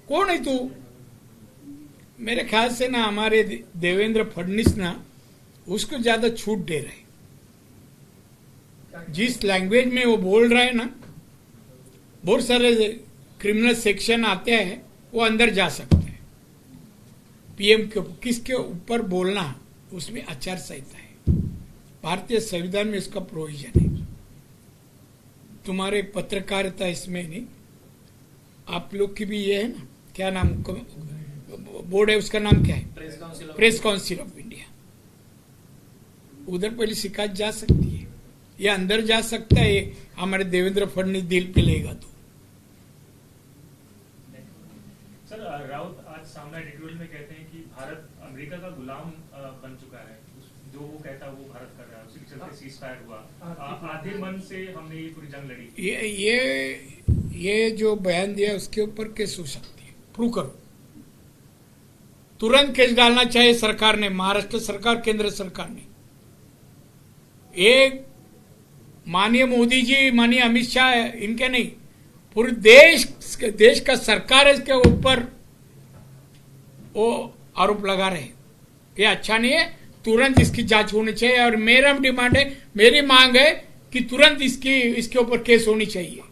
कौन है तू? मेरे ख्याल से ना हमारे देवेंद्र फडणवीस ना उसको ज्यादा छूट दे रहे, जिस लैंग्वेज में वो बोल रहा है ना, बहुत सारे क्रिमिनल सेक्शन आते हैं, वो अंदर जा सकते हैं। पीएम के किसके ऊपर बोलना, उसमें आचार संहिता है, भारतीय संविधान में इसका प्रोविजन है। तुम्हारे पत्रकारिता इसमें नहीं, आप लोग की भी ये है ना, क्या नाम बोर्ड है उसका, नाम क्या है? Press council of India. उधर पहले शिकायत जा सकती है, ये अंदर जा सकता है, हमारे देवेंद्र फडणवीस दिल पे लेगा तो।
सर राउत आज सामना एडिटोरियल में कहते हैं कि भारत अमेरिका का गुलाम बन चुका है, जो वो कहता है वो भारत कर रहा है, उसी के चलते सीज फायर हुआ, आधे मन से हमने ये पूरी जंग लड़ी।
ये जो बयान दिया उसके ऊपर केस हो सकती है, प्रूव करो। तुरंत केस डालना चाहिए सरकार ने, महाराष्ट्र सरकार, केंद्र सरकार ने। एक माननीय मोदी जी, माननीय अमित शाह, इनके नहीं, पूरे देश का सरकार इसके ऊपर वो आरोप लगा रहे, ये अच्छा नहीं है। तुरंत इसकी जांच होनी चाहिए और मेरा डिमांड है, मेरी मांग है कि तुरंत इसके ऊपर केस होनी चाहिए।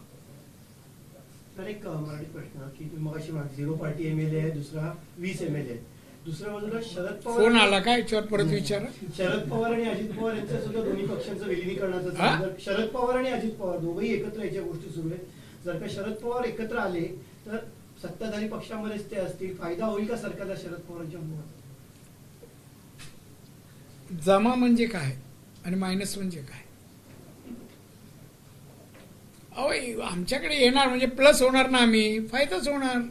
तर एक मराठी प्रश्न की तुम्ही मगाशी मागे 0 पार्टी एमएलए आहे, दुसरा 20 एमएलए, दुसऱ्या बाजूला शरद पवार,
फोन आला का याच्यावर परत विचारा?
शरद पवार आणि अजित पवार यांच्या सुद्धा दोन्ही पक्षांचं विलिनीकरणाचं
हा?
चालू आहे. शरद पवार आणि अजित पवार दोघंही एकत्र याच्या गोष्टी सुरू आहेत. जर का शरद पवार एकत्र आले तर सत्ताधारी पक्षामध्येच ते असतील, फायदा होईल का सरकारला शरद पवारांच्या मुळे?
जमा म्हणजे काय आणि मायनस म्हणजे काय? अहो आमच्याकडे येणार म्हणजे प्लस होणार ना, आम्ही फायदाच होणार.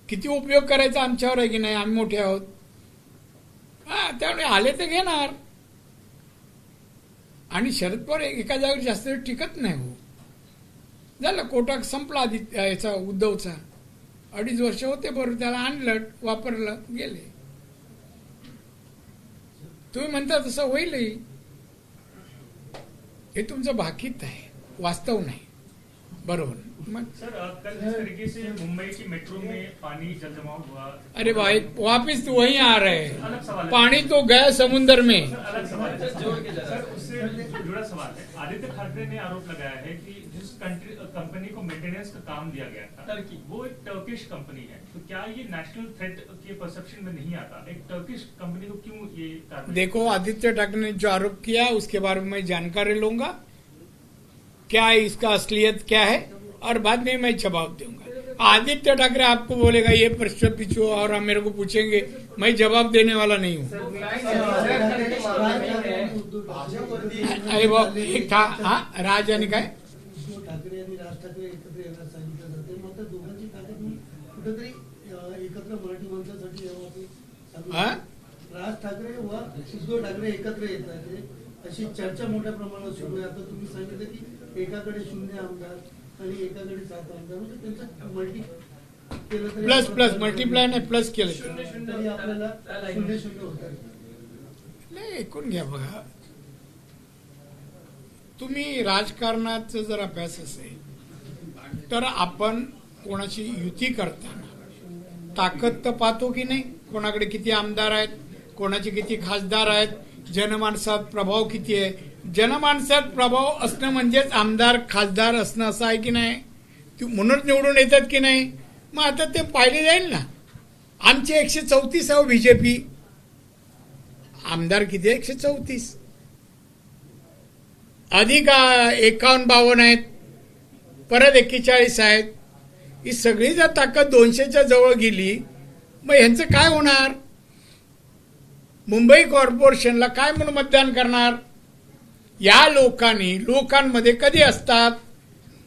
किती उपयोग करायचा आमच्यावर आहे की नाही, आम्ही मोठे आहोत. त्यामुळे आले तर घेणार. आणि शरद पवार एका जागेवर जास्त वेळ टिकत नाही हो. झालं, कोटा संपला याचा उद्धवचा, 2.5 वर्ष होते बरोबर, त्याला आणलं, वापरलं, गेले. तुम्ही म्हणता तसं होईलही, हे तुमचं भाकीत आहे, वास्तव नाही. बरोबर. मग
सर कल जिस तरीके से मुंबई की मेट्रो में पानी जल जमाव हुआ,
अरे भाई वापिस तो वहीं आ रहे
अलग
हैं,
सवाल है।
पानी तो गया समुन्द्र में.
सर अलग सवाल है, सर उससे जुड़ा सवाल है। आदित्य ठाकरे ने आरोप लगाया है कि जिस कंपनी को मेंटेनेंस का काम दिया गया था टर्की, वो एक टर्किश कंपनी है, तो क्या ये नेशनल थ्रेट के परसेप्शन में नहीं आता? एक टर्किश कंपनी को क्यों ये कार्रवाई?
देखो, आदित्य ठाकरे ने जो आरोप किया उसके बारे में मैं जानकारी लूंगा क्या है इसका असलियत क्या है, और बाद में मैं जवाब दूंगा। आदित्य ठाकरे आपको बोलेगा ये प्रश्न पूछो और आप मेरे को पूछेंगे, मैं जवाब देने वाला नहीं हूँ। अरे वो एक था, हाँ, राज आणि काय
उद्धव ठाकरे आणि राज ठाकरे एकत्र येणार सांगितलं जाते, मात्र दोघांची ताकद कुठेतरी एकत्र मराठी माणसासाठी यावं.
हा?
राज ठाकरे व उद्धव ठाकरे एकत्र येत आहेत अशी चर्चा मोठ्या प्रमाणात सुरू आहे. आता तुम्ही सांगितलं की एकाकडे 0 आमदार आणि एकाकडे 7 आमदार, म्हणजे त्यांचं मल्टी केलं तरी
प्लस प्लस मल्टिप्लाय नाही, प्लस केलं
तरी आपल्याला 0-0 होत आहे.
नाही. ऐकून घ्या बघा, तुम्ही राजकारणाचा जर अभ्यास असेल तर आपण कोणाची युती करताना ताकद तर पाहतो की नाही, कोणाकडे किती आमदार आहेत, कोणाचे किती खासदार आहेत, जनमानसात प्रभाव किती आहे. जनमानसात प्रभाव असणं म्हणजेच आमदार खासदार असणं असं आहे की नाही, म्हणून निवडून येतात की नाही. मग आता ते पाहिले जाईल ना. आमचे 134 आहे बीजेपी, आमदार किती 134, अधिक 51-52 आहेत, परत 41 आहेत. ही सगळी जर ताकद 200च्या जवळ गेली, मग ह्यांचं काय होणार. मुंबई कॉर्पोरेशनला काय म्हणून मतदान करणार. या लोकांमध्ये कधी असतात.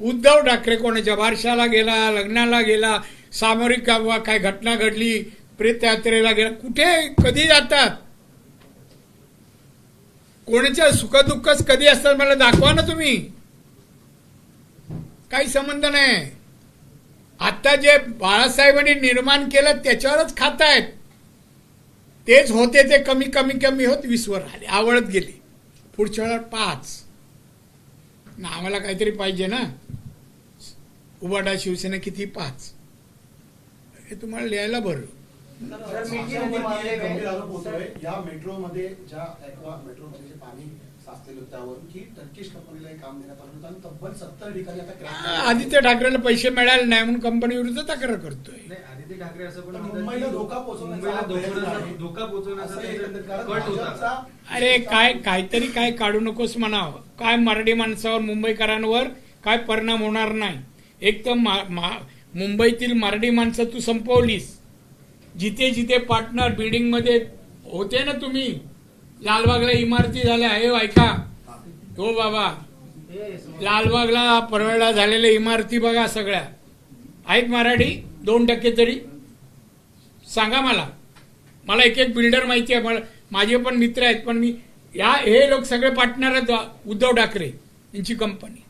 उद्धव ठाकरे कोणाच्या बारशाला गेला, लग्नाला गेला, सामरिक काय घटना घडली, प्रेतयात्रेला गेला, कुठे कधी जातात. कोणाच्या सुखदुःखच कधी असतात मला दाखवा ना तुम्ही. काही संबंध नाही. आता जे बाळासाहेबांनी निर्माण केलं त्याच्यावरच खातायत. तेच होते ते कमी कमी कमी होत 20 वर आले, आवडत गेले. पुढच्या वेळा 5. आम्हाला काहीतरी पाहिजे ना. उबाटा शिवसेना किती 5, हे तुम्हाला लिहायला बरं.
गंभीर आरोप होतोय या मेट्रोमध्ये, ज्या मेट्रोमध्ये जे पाणी साचलेलं होतं त्यावर की टर्किश कंपनीला हे काम देण्यात आलं होतं आणि तब्बल 70 ठिकाणी आता क्रॅश.
आदित्य ठाकरेला पैसे मिळाले नाही म्हणून कंपनी विरुद्ध तक्रार करतोय.
आदित्य ठाकरे असं पण
मुंबईला धोका पोहोचवण्याचा
अरे काहीतरी काय काढू नकोस म्हणावं. काय मराठी माणसावर मुंबईकरांवर काय परिणाम होणार नाही. एक तर मुंबईतील मराठी माणसं तू संपवलीस. जिथे जिथे पार्टनर बिल्डिंग मध्ये होते ना तुम्ही, लालबागला इमारती झाल्या. हे ऐका हो बाबा, लालबागला परवडला झालेल्या इमारती बघा सगळ्या आहेत मराठी 2% तरी सांगा मला. मला एक बिल्डर माहिती आहे, माझे पण मित्र आहेत. पण मी हे लोक सगळे पार्टनर आहेत उद्धव ठाकरे यांची कंपनी.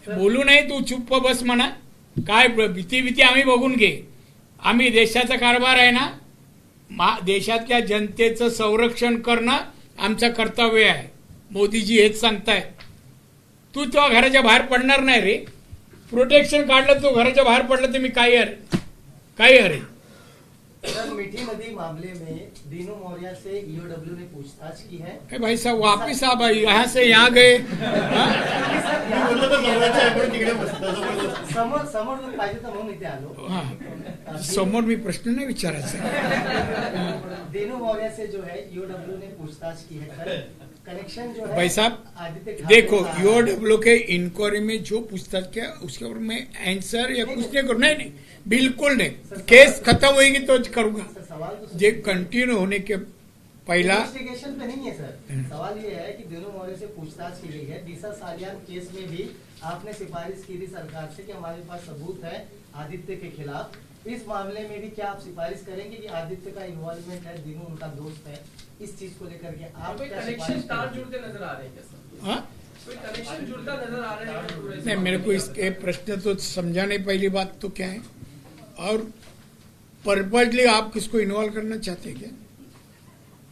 बोलू नाही तू चुप्प बस म्हणा. काय भीती आम्ही बघून घे. आम्ही देशाचा कारभार आहे ना, देशातल्या जनतेचं संरक्षण करणं आमचं कर्तव्य आहे. मोदीजी हेच सांगताय. तू तेव्हा घराच्या बाहेर पडणार नाही रे. प्रोटेक्शन काढलं तो घराच्या बाहेर पडलं तर मी काही हरे.
सर, मीठी नदी मामले में दीनू मौर्य से ईओडब्ल्यू ने पूछताछ की है.
भाई साहब वापिस आ भाई, यहाँ से यहाँ गए.
समोर पाहिजे तर म्हणून इथे आलो.
समोर मी प्रश्न नाही विचारायचा.
दीनू मौर्य से जो है ईओडब्ल्यू ने पूछताछ की है. कनेक्शन जो है
भाई साहब
आदित्य
देखो, ईओडब्ल्यू के इंक्वायरी में जो पूछताछ किया उसके ऊपर मैं आंसर या कुछ नहीं करूँ. नहीं, बिल्कुल नहीं. केस खत्म होगी तो करूंगा. जे कंटिन्यू होने के पहला
इन्वेस्टिगेशन पे नहीं है सर. सवाल ये है कि दीनू मौर्य से पूछताछ की गई है. दिशा सालियान केस में भी आपने सिफारिश की थी सरकार से कि हमारे पास सबूत है आदित्य के खिलाफ. इस मामले में भी क्या आप सिफारिश करेंगे कि आदित्य का इन्वॉल्वमेंट है, दीनू उनका दोस्त है, इस चीज को लेकर के आप
कनेक्शन स्टार जुड़ते नजर आ रहे हैं क्या सर?
हाँ,
कोई कनेक्शन जुड़ता नजर आ रहा है?
नहीं, मेरे को इसके प्रश्न तो समझा नहीं. पहली बात तो क्या है, और पर्पजली आप किसको इन्वॉल्व करना चाहते हैं क्या?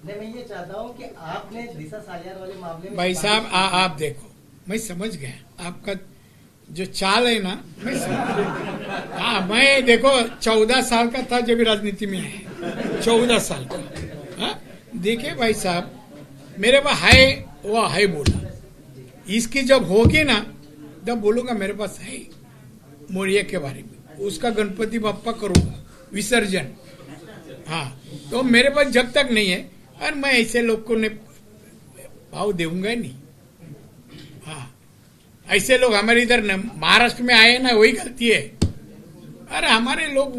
नहीं, मैं ये चाहता हूँ कि आपने दिशा सालियान वाले मामले में
भाई साहब आप देखो, मैं समझ गया आपका जो चाल है ना. मैं देखो 14 साल का था जब राजनीति में आया. 14 साल का. हाँ, देखिए भाई साहब, मेरे पास है वो है बोला. इसकी जब होगी ना तब बोलूंगा मेरे पास है मौर्य के बारे में. उसका गणपति बाप्पा करूंगा विसर्जन. हाँ, तो मेरे पास जब तक नहीं है, और मैं ऐसे लोग को भाव दूंगा ही नहीं. हाँ, ऐसे लोग हमारे इधर महाराष्ट्र में आए ना, वही गलती है। अरे हमारे लोग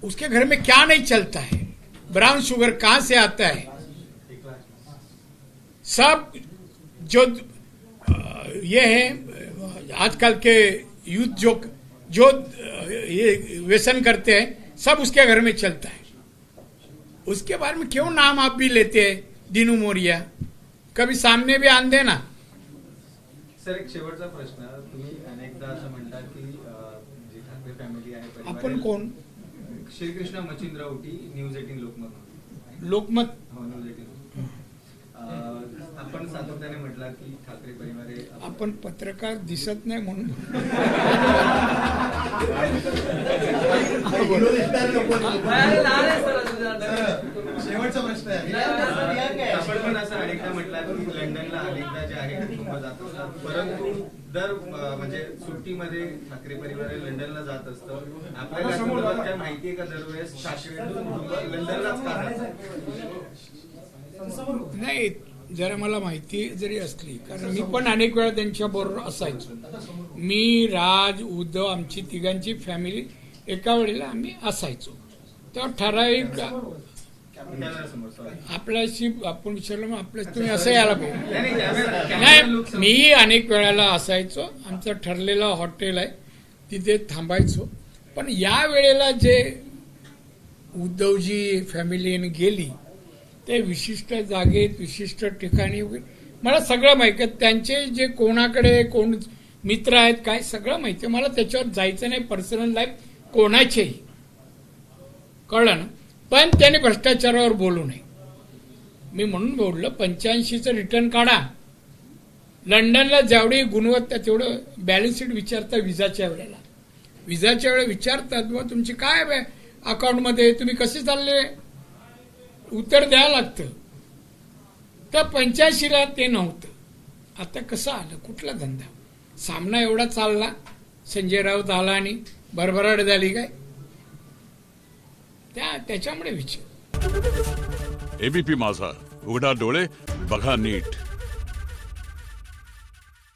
उसके घर में क्या नहीं चलता है, ब्राउन शुगर कहां से आता है, सब जो ये है आजकल के यूथ जो ये व्यसन करते हैं, सब उसके घर में चलता है। उसके बारे में क्यों नाम आप भी लेते हैं, दिनू मोरिया? कभी सामने भी आण दे ना।
सर, एक शेवटचा प्रश्न, तुम्ही अनेकदा असं म्हणता की जी ठाकरे फॅमिली आहे, परिवार
आपण
आहे,
कोण?
श्रीकृष्ण मच्छिंद्र उटी, न्यूज 18 लोकमत.
लोकमत
हो, न्यूज 18. आपण सातत्याने म्हटला की ठाकरे परिवार हे
आपण पत्रकार दिसत नाही म्हणून
शेवटचा प्रश्न आहे.
आपण पण असं अनेकदा म्हटलं की लंडनला अनेकदा जे आहे कुटुंब जात असतात, परंतु दर म्हणजे सुट्टीमध्ये ठाकरे परिवार हे लंडनला जात असतं. आपल्याला या संदर्भात काय माहिती आहे का, दरवेळेस ठाकरे कुटुंब लंडनलाच का जातात?
नाही, जरा मला माहिती जरी असली, कारण मी पण अनेक वेळा त्यांच्या बरोबर असायचो. मी, राज, उद्धव, आमची तिघांची फॅमिली एका वेळेला आम्ही असायचो. तेव्हा ठराविक आपल्याशी आपण विचारलं, मग आपल्या तुम्ही असं यायला पाहिजे. नाही, मी अनेक वेळाला असायचो. आमचं ठरलेलं हॉटेल आहे, तिथे थांबायचो. पण या वेळेला जे उद्धवजी फॅमिलीने गेली, ते विशिष्ट जागेत, विशिष्ट ठिकाणी मला सगळं माहिती आहे. त्यांचे जे कोणाकडे कोण मित्र आहेत, काय सगळं माहिती आहे मला. त्याच्यावर जायचं नाही, पर्सनल लाईफ कोणाचेही, कळलं ना. पण त्याने भ्रष्टाचारावर बोलू नये, मी म्हणून बोललो. 85चं रिटर्न काढा. लंडनला जेवढी गुणवत्ता तेवढं बॅलन्स शीट विचारता विजाच्या वेळेला. विजाच्या वेळेला विचारतात, मग तुमची काय अकाउंटमध्ये, तुम्ही कसे चालले, उत्तर द्यावं लागतं. तर 85ला ते नव्हतं. आता कसं आलं, कुठला धंदा, सामना एवढा चालला, संजय राऊत आला आणि भरभराट झाली काय, त्याच्यामुळे विचार.
एबीपी माझा, उघडा डोळे बघा नीट.